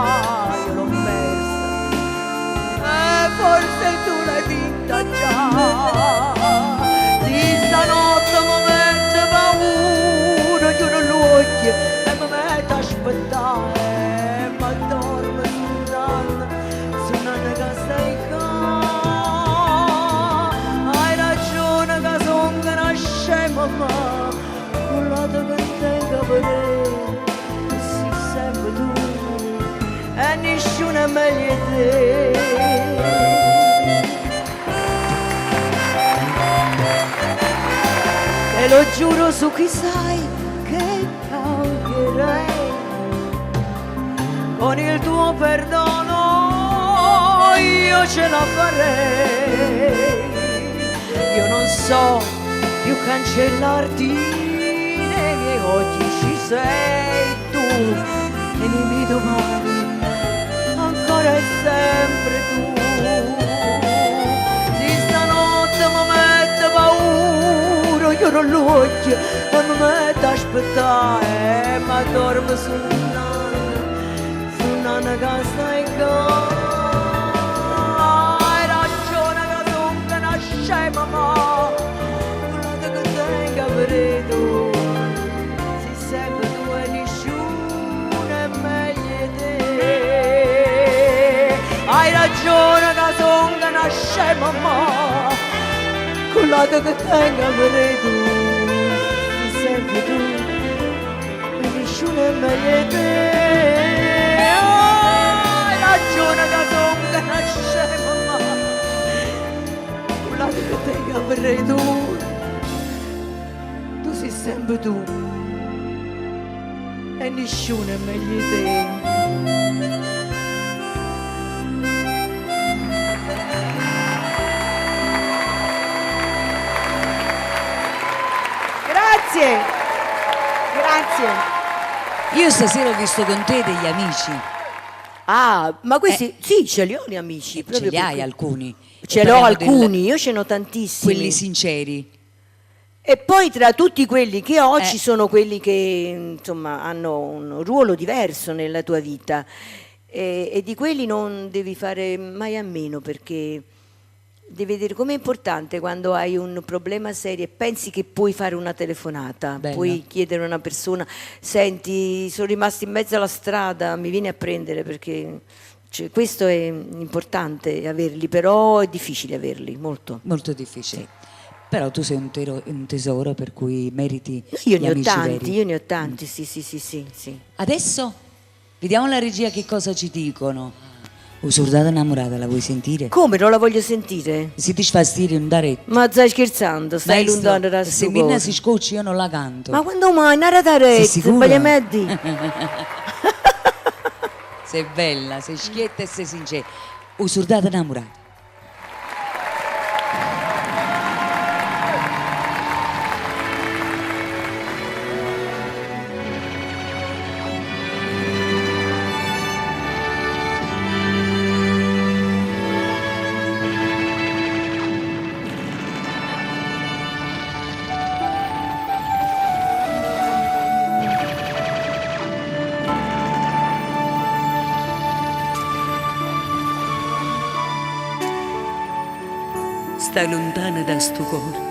Speaker 2: io l'ho persa e forse tu l'hai vinta già. Di stanotte mi mette paura, chiudo gli occhi e mi metto a aspettare, ma dormo su un'anna che stai qua. Hai ragione che sono una scema, ma quello che tengo per te sei sempre tu e nessuno è meglio di te. E lo giuro su chi sai che cambierei, con il tuo perdono io ce la farei. Io non so più cancellarti, nei miei occhi ci sei tu e nei miei domani ancora e sempre tu. Di stanotte mi mette paura, io non l'occhio e mi metto a aspettare, ma dormo su un'anna che stai qua. Hai ragione che sono una scema, ma quello che tengo per tu sei sempre tu e nessuno è meglio di te. Hai ragione che sono una scema, ma quello che tengo per tu sei sempre tu e nessuno è meglio di te. Hai ragione che sono una scema, ma quello che tengo per tu sei sempre tu e nessuno è meglio di te. Grazie, grazie.
Speaker 3: Io stasera ho visto con te degli amici.
Speaker 6: Ah, ma questi sì, ce li ho gli amici.
Speaker 3: Ce
Speaker 6: proprio
Speaker 3: li hai
Speaker 6: perché-
Speaker 3: alcuni?
Speaker 6: Ce l'ho alcuni, io ce n'ho tantissimi.
Speaker 3: Quelli sinceri.
Speaker 6: E poi tra tutti quelli che ho ci
Speaker 3: Eh.
Speaker 6: sono quelli che insomma hanno un ruolo diverso nella tua vita e di quelli non devi fare mai a meno, perché devi vedere com'è importante quando hai un problema serio e pensi che puoi fare una telefonata,
Speaker 3: Bella.
Speaker 6: puoi chiedere a una persona: senti, sono rimasti in mezzo alla strada, mi vieni a prendere, perché cioè, questo è importante averli, però è difficile averli, molto.
Speaker 3: Molto difficile. Però tu sei un tesoro per cui meriti
Speaker 6: Io
Speaker 3: gli
Speaker 6: ne ho
Speaker 3: amici
Speaker 6: tanti,
Speaker 3: veri.
Speaker 6: io ne ho tanti, sì, sì, sì, sì, sì.
Speaker 3: Adesso vediamo la regia che cosa ci dicono. Soldata innamorata, la vuoi sentire?
Speaker 6: Come, non la voglio sentire?
Speaker 3: Se ti fa stare un daretto.
Speaker 6: Ma stai scherzando? Stai
Speaker 3: Maestro,
Speaker 6: lontano da
Speaker 3: se
Speaker 6: sto
Speaker 3: Mirna
Speaker 6: coso.
Speaker 3: si scocci io non la canto.
Speaker 6: Ma quando mai? Nara da
Speaker 3: Sei
Speaker 6: rete,
Speaker 3: sicura?
Speaker 6: sbaglia meddi.
Speaker 3: sei bella, sei schietta e sei sincera. Usurdata innamorata.
Speaker 1: Stai lontana da sto cuore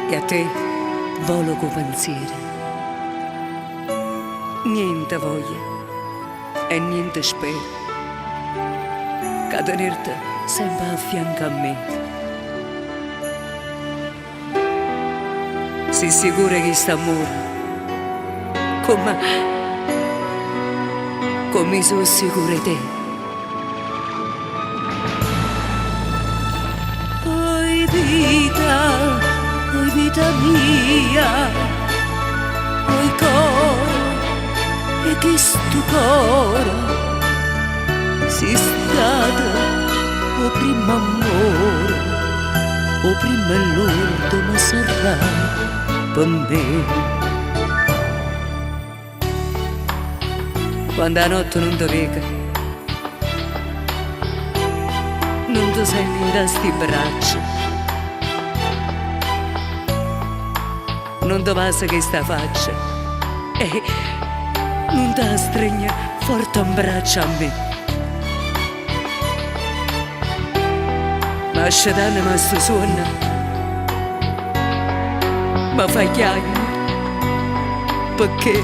Speaker 1: e a te volo co pensieri. Niente voglia e niente spero che tenerti sempre a fianco a me. Sei sicura che sta amore come sono sicura te? Oi vita mia, oi coro, e che sto coro si stato o prima amore, o prima l'urto ma sarà per me. Quando la notte non ti vega, non ti senti da sti braccia, non ti passa che sta faccia e non ti stringe forte un braccio a me. Ma scetanne ma sto suona, ma fa chiagno perché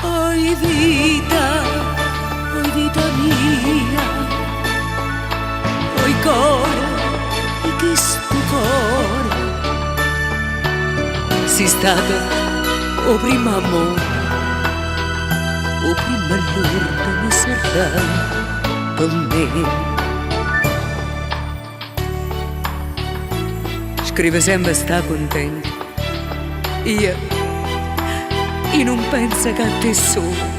Speaker 1: oi vita mia, oi coro, e che sto coro sei stato o prima amore, o prima l'urto mi sarai per me. Scrive sempre sta contento, io non penso che a te solo.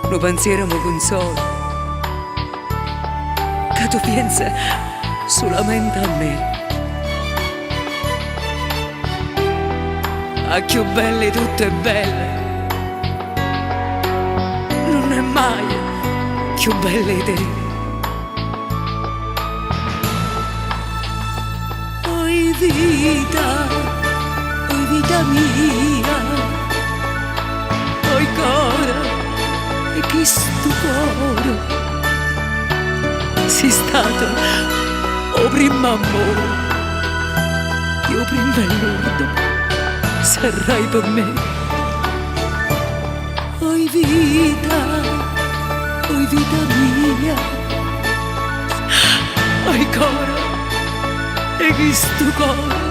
Speaker 1: Lo pensiero mi consola, che tu pensi solamente a me. A più belle tutte belle, non è mai più belle te. Oi vita mia, oi coro, e che sto coro sei stato o prima amore, io prima l'urto sarai per me. Oi vita mia, oi coro, e che sto coro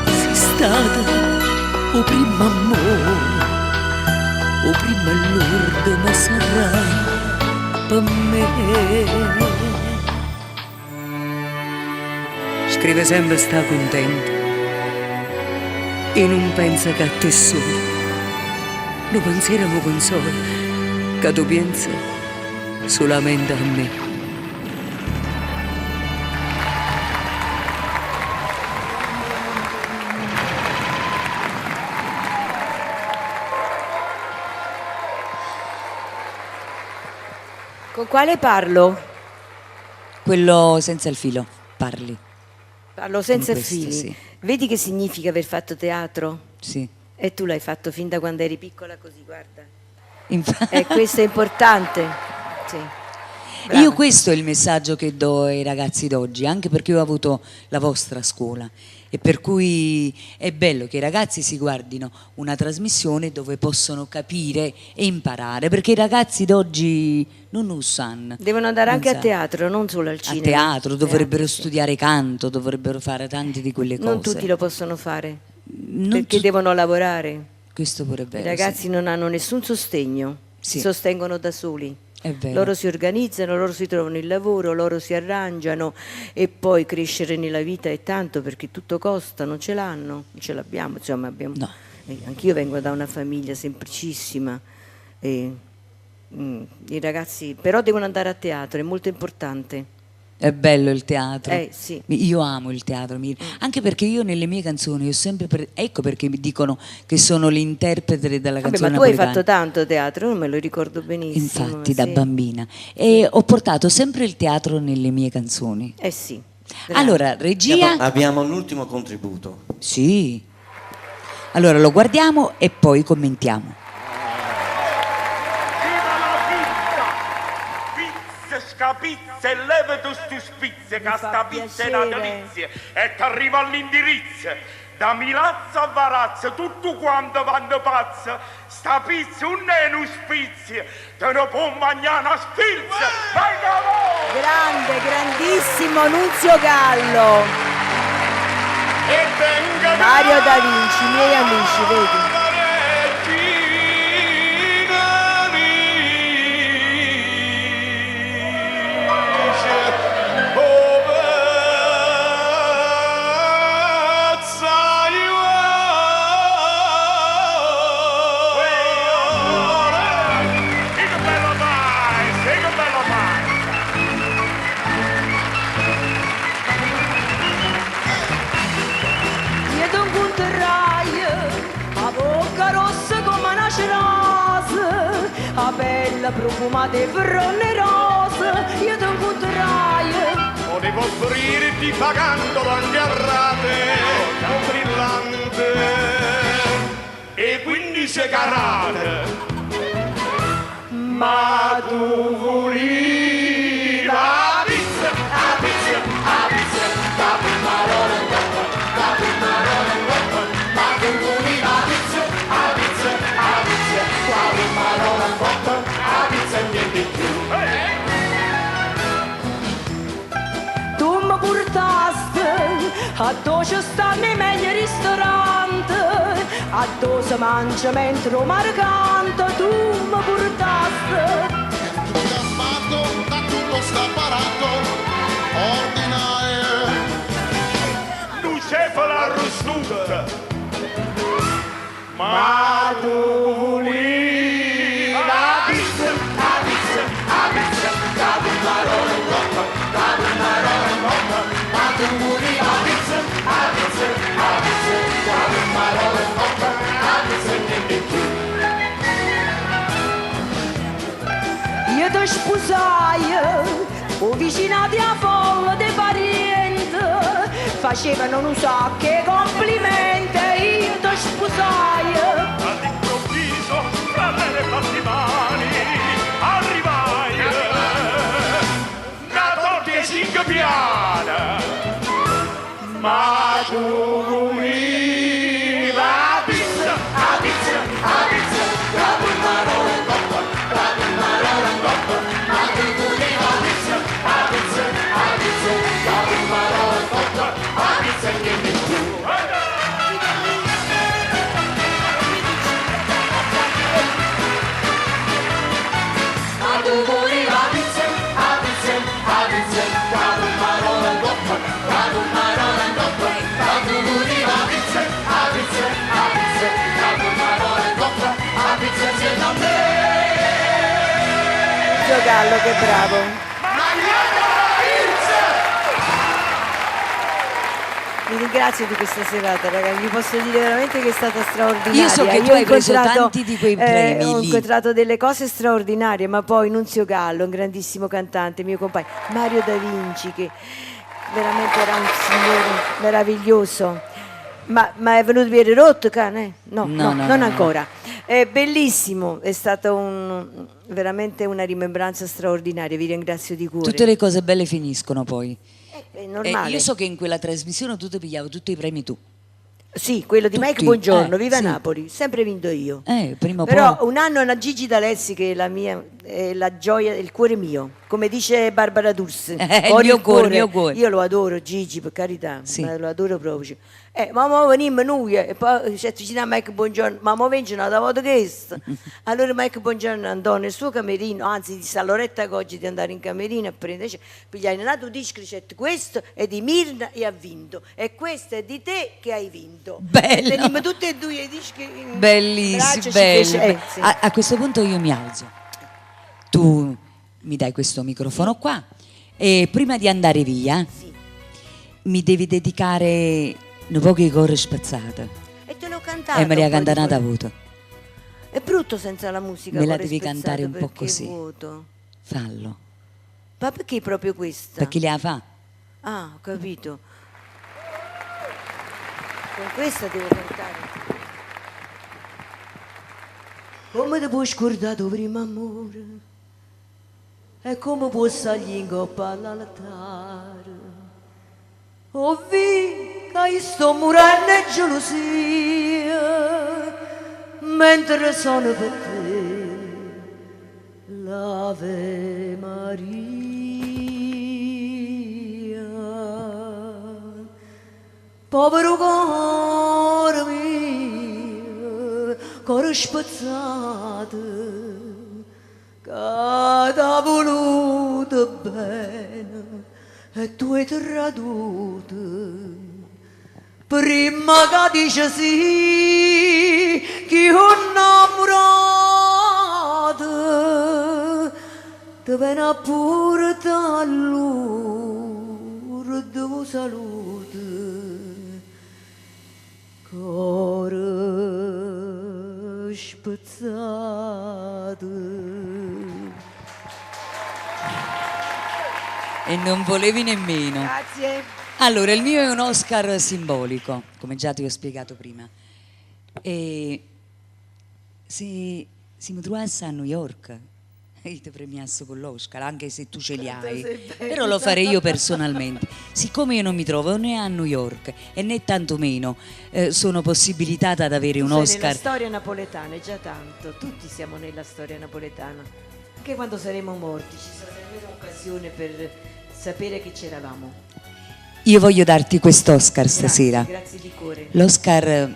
Speaker 1: sei stato o prima amore, o prima l'urto ma sarai per me. Scrive sempre sta contento e non pensa che a te solo. Lo pensiero mi consola, che tu pensi solamente a me.
Speaker 6: Con quale parlo?
Speaker 3: Quello senza il filo, parli.
Speaker 6: Parlo senza
Speaker 3: Con questo,
Speaker 6: fili.
Speaker 3: sì.
Speaker 6: Vedi che significa aver fatto teatro?
Speaker 3: Sì.
Speaker 6: E tu l'hai fatto fin da quando eri piccola così, guarda.
Speaker 3: Infa-
Speaker 6: E questo è importante. Sì. Brava.
Speaker 3: Io questo è il messaggio che do ai ragazzi d'oggi, anche perché io ho avuto la vostra scuola e per cui è bello che i ragazzi si guardino una trasmissione dove possono capire e imparare, perché i ragazzi d'oggi non lo sanno.
Speaker 6: Devono andare anche a
Speaker 3: sanno.
Speaker 6: teatro, non solo al
Speaker 3: A
Speaker 6: cinema.
Speaker 3: teatro, dovrebbero
Speaker 6: Sì.
Speaker 3: studiare canto, dovrebbero fare tante di quelle cose.
Speaker 6: Non tutti lo possono fare,
Speaker 3: Non
Speaker 6: perché
Speaker 3: tu-
Speaker 6: devono lavorare.
Speaker 3: Questo pure è vero.
Speaker 6: I ragazzi non hanno nessun sostegno,
Speaker 3: Sì.
Speaker 6: si sostengono da soli.
Speaker 3: È vero.
Speaker 6: Loro si organizzano, loro si trovano il lavoro, loro si arrangiano e poi crescere nella vita è tanto perché tutto costa, non ce l'hanno, non ce l'abbiamo, insomma abbiamo...
Speaker 3: No.
Speaker 6: Anch'io vengo da una famiglia semplicissima e i ragazzi però devono andare a teatro, è molto importante.
Speaker 3: È bello il teatro.
Speaker 6: Sì.
Speaker 3: Io amo il teatro, anche perché io nelle mie canzoni ho sempre ecco perché mi dicono che sono l'interprete della canzone
Speaker 6: ma tu hai
Speaker 3: napoletana.
Speaker 6: fatto tanto teatro, non me lo ricordo benissimo.
Speaker 3: Infatti, da bambina. E ho portato sempre il teatro nelle mie canzoni.
Speaker 6: Sì.
Speaker 3: Allora, regia...
Speaker 11: Abbiamo l'ultimo contributo.
Speaker 3: Sì. Allora, lo guardiamo e poi commentiamo.
Speaker 14: Scapizze, levati stu spizze, che sta pizza è una delizia e t'arriva all'indirizzo. Da Milazzo a Varazzo, tutto quanto vanno pazzo, sta pizza non è un spizio, te ne può mangiare una spilza. Vai da voi!
Speaker 6: Grande, grandissimo Nunzio Gallo. Mario Da Vinci, miei amici, vedi? Bella profumata e fronne rose, io ti incontrai.
Speaker 14: Potevo offrirti pagando anche a rate, un brillante e 15 carate. Ma tu volevi la pizza, la pizza, la pizza, la prima l'ora in coppa, la prima l'ora in coppa. Ma tu volevi la pizza, la pizza, la pizza, la prima l'ora in coppa.
Speaker 12: Tu mi portaste a dove ci stanno i meglio ristoranti, a dove si mangia mentre Omar canta. Tu mi portaste
Speaker 9: da tutto sta apparato ordinario.
Speaker 14: Tu cefola arrostuta, ma tu volevi la pizza, la pizza, la pizza, la prima l'ora in coppa, la prima l'ora in coppa. Ma tu volevi la pizza, la pizza, la pizza, la prima l'ora in coppa, la pizza e niente più.
Speaker 12: io ti sposai, o vicinati a folla dei parenti, facevano non so che complimenti, io ti sposai.
Speaker 14: All'improvviso, fra me le passimani, arrivai, una torta e 5 piane, ma tu volevi la pizza, la pizza, la pizza, la prima l'ora in coppa, la prima l'ora in coppa. Ma tu volevi la pizza, la pizza, la pizza, la prima l'ora in coppa, la pizza e niente più. Ma tu volevi la pizza, la pizza, la pizza, la prima l'ora in coppa, la prima l'ora in coppa. Ma tu volevi la pizza, la pizza, la pizza, la prima l'ora in coppa, la pizza insieme a me.
Speaker 6: Nunzio Gallo, che bravo. Vi ringrazio di questa serata, ragazzi. Vi posso dire veramente che è stata straordinaria.
Speaker 3: Io so che tu hai preso tanti di quei premi
Speaker 6: ho
Speaker 3: lì.
Speaker 6: incontrato delle cose straordinarie, ma poi Nunzio Gallo, un grandissimo cantante, mio compagno, Mario Da Vinci, che veramente era un signore meraviglioso. Ma è venuto Piero Rotto, cane? No, non ancora. È bellissimo, è stata veramente una rimembranza straordinaria, vi ringrazio di cuore.
Speaker 3: Tutte le cose belle finiscono poi.
Speaker 6: È normale.
Speaker 3: Io so che in quella trasmissione tu ti pigliavo tutti i premi tu.
Speaker 6: Sì, quello di Mike
Speaker 3: Tutti,
Speaker 6: Buongiorno, viva
Speaker 3: sì.
Speaker 6: Napoli, sempre vinto io.
Speaker 3: Prima o
Speaker 6: Però
Speaker 3: poi.
Speaker 6: un anno una Gigi D'Alessi, che è la mia è la gioia del cuore mio, come dice Barbara D'Urso.
Speaker 3: Il mio cuore.
Speaker 6: Io lo adoro, Gigi, per carità,
Speaker 3: Sì.
Speaker 6: ma lo adoro proprio. Ma mo venimmo noi, e poi ci dà Mike Buongiorno, ma mo vengono una volta questo. Allora Mike Buongiorno andò nel suo camerino, anzi disse a Loretta Goggi di andare in camerino a prendere, pigliare un altro disco, dicette, questo è di Mirna e ha vinto, e questo è di te che hai vinto.
Speaker 3: Bello.
Speaker 6: E tenimmo tutti e due i dischi in
Speaker 3: Bellissimo,
Speaker 6: braccio, ci
Speaker 3: bello.
Speaker 6: fece- sì.
Speaker 3: A questo punto io mi alzo. Tu mi dai questo microfono qua e prima di andare via mi devi dedicare un po' di cose spazzate.
Speaker 6: E te l'ho cantata.
Speaker 3: E me li ha
Speaker 6: un po' di
Speaker 3: cantata
Speaker 6: cuore.
Speaker 3: avuto.
Speaker 6: È brutto senza la musica.
Speaker 3: Me la
Speaker 6: cuore
Speaker 3: devi
Speaker 6: spezzato,
Speaker 3: cantare un po'
Speaker 6: perché
Speaker 3: così.
Speaker 6: vuoto.
Speaker 3: Fallo.
Speaker 6: Ma perché proprio questa?
Speaker 3: Perché li ha fa?
Speaker 6: Ah, ho capito. Con questa devo cantare. Come ti puoi scordare tuo primo amore? E come puoi stargli in coppa all'altare? Oh, vi che sto morendo di gelosia, mentre sono per te l'Ave Maria. Povero cuore mio, cuore spezzato, che t'ha voluto bene e tu hai traduto. Prima che dice sì, che ho innamorato, ti viene pure da loro, devo salute. Cuore spezzato.
Speaker 3: E non volevi nemmeno.
Speaker 6: Grazie.
Speaker 3: Allora, il mio è un Oscar simbolico, come già ti ho spiegato prima. E se mi trovasse a New York, io ti premiasse con l'Oscar, anche se tu ce li hai, però lo farei io personalmente. Siccome io non mi trovo né a New York e né tantomeno sono possibilitata ad avere un
Speaker 6: Tu sei
Speaker 3: Oscar.
Speaker 6: nella storia napoletana, è già tanto. Tutti siamo nella storia napoletana. Anche quando saremo morti ci sarà almeno occasione per sapere che c'eravamo.
Speaker 3: Io voglio darti quest'Oscar stasera.
Speaker 6: Grazie di cuore.
Speaker 3: L'Oscar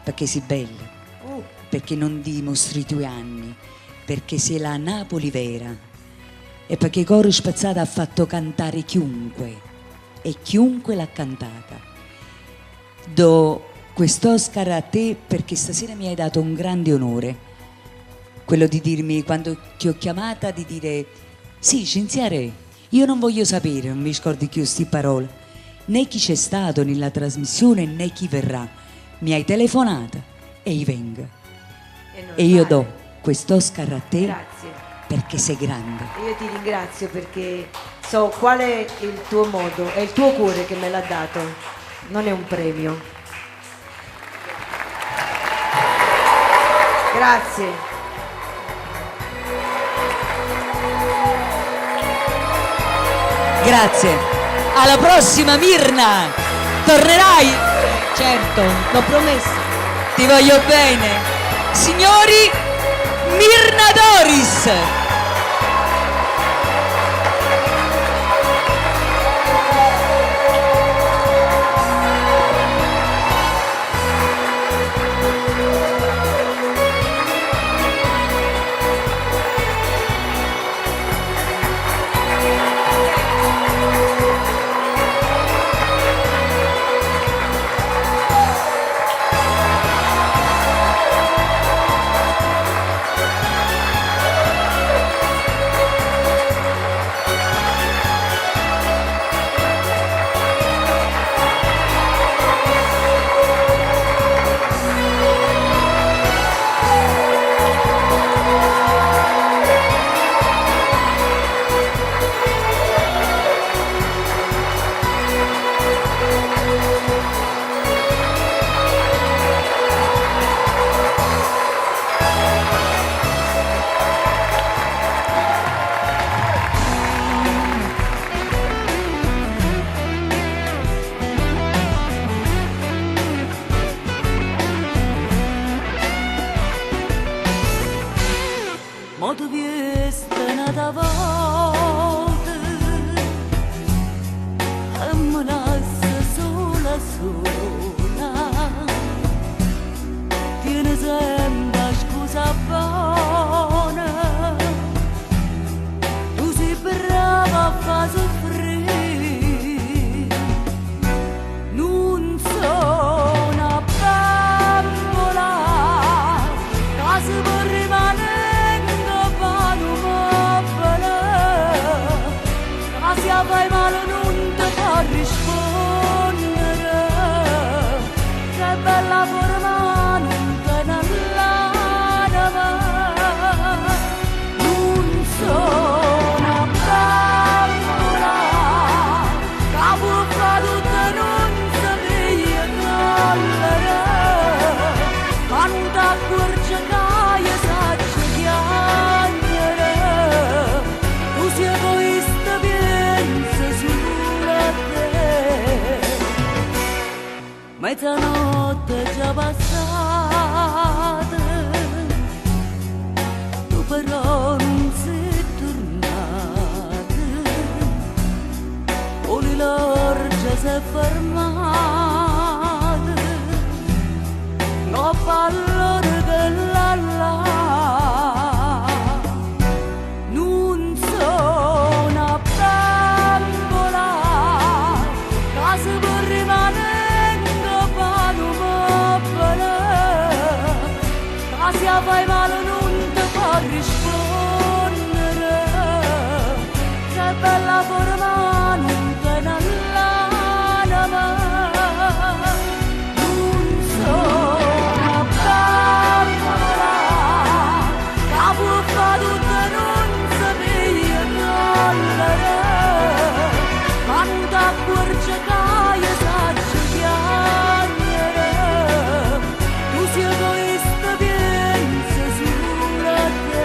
Speaker 3: perché sei bella,
Speaker 6: Oh,
Speaker 3: perché non dimostri i tuoi anni, perché sei la Napoli vera e perché Coro Spazzata ha fatto cantare chiunque e chiunque l'ha cantata. Do quest'Oscar a te perché stasera mi hai dato un grande onore, quello di dirmi, quando ti ho chiamata, di dire sì, Cinzia Re, io non voglio sapere, non mi scordi più sti parole, né chi c'è stato nella trasmissione né chi verrà. Mi hai telefonata e io vengo. E io do quest'Oscar a te.
Speaker 6: grazie.
Speaker 3: Perché sei grande.
Speaker 6: Io ti ringrazio perché so qual è il tuo modo, è il tuo cuore che me l'ha dato, non è un premio. Grazie.
Speaker 3: Grazie. Alla prossima, Mirna. Tornerai?
Speaker 6: Certo, l'ho promesso.
Speaker 3: Ti voglio bene. Signori, Mirna Doris.
Speaker 2: sola, tieni sempre scusa buona, tu sei brava a far soffrire, non sono una bambola, che si può rimanere per un mobile, che se fai male non ti può rispondere, che bella forma non te ne l'anima, non sono una bambola, che può fare tutto e non sapere collere, ma non ti accorgi che io saggio chiamare, tu sei egoista, pensa solo a te. Mezzanotte già passata, tu però non sei tornata, o l'orgia si è fermata, no pallore che là là, non sono una bambola, che si può rimanere per un mobile, che se fai male non ti può rispondere, che bella forma non te ne l'anima, non sono una bambola, che può fare tutto e non sapere collere, ma non ti accorgi che io saggio chiamare, tu sei egoista, pensa solo a te.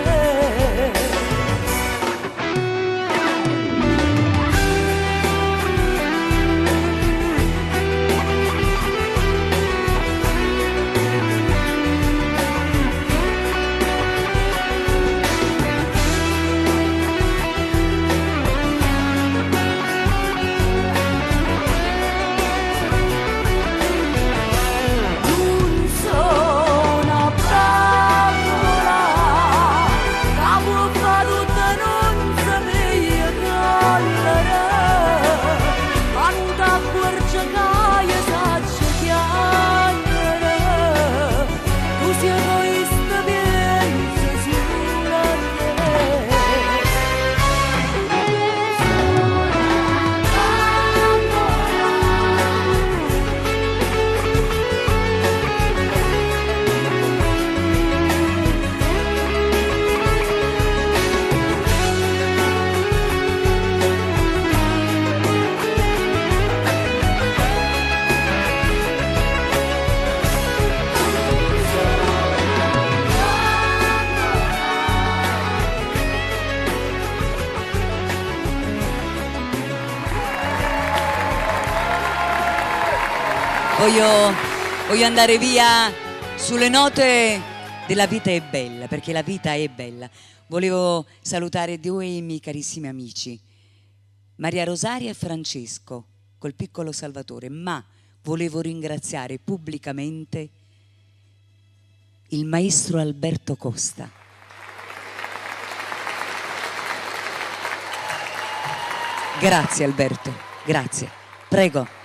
Speaker 2: Non sono una bambola, che può fare tutto e non sapere collere, ma non ti accorgi che io saggio chiamare, tu sei egoista, pensa solo a te.
Speaker 3: Voglio andare via sulle note della vita è bella, perché la vita è bella. Volevo salutare due miei carissimi amici, Maria Rosaria e Francesco, col piccolo Salvatore, ma volevo ringraziare pubblicamente il maestro Alberto Costa. Grazie Alberto, grazie. Prego.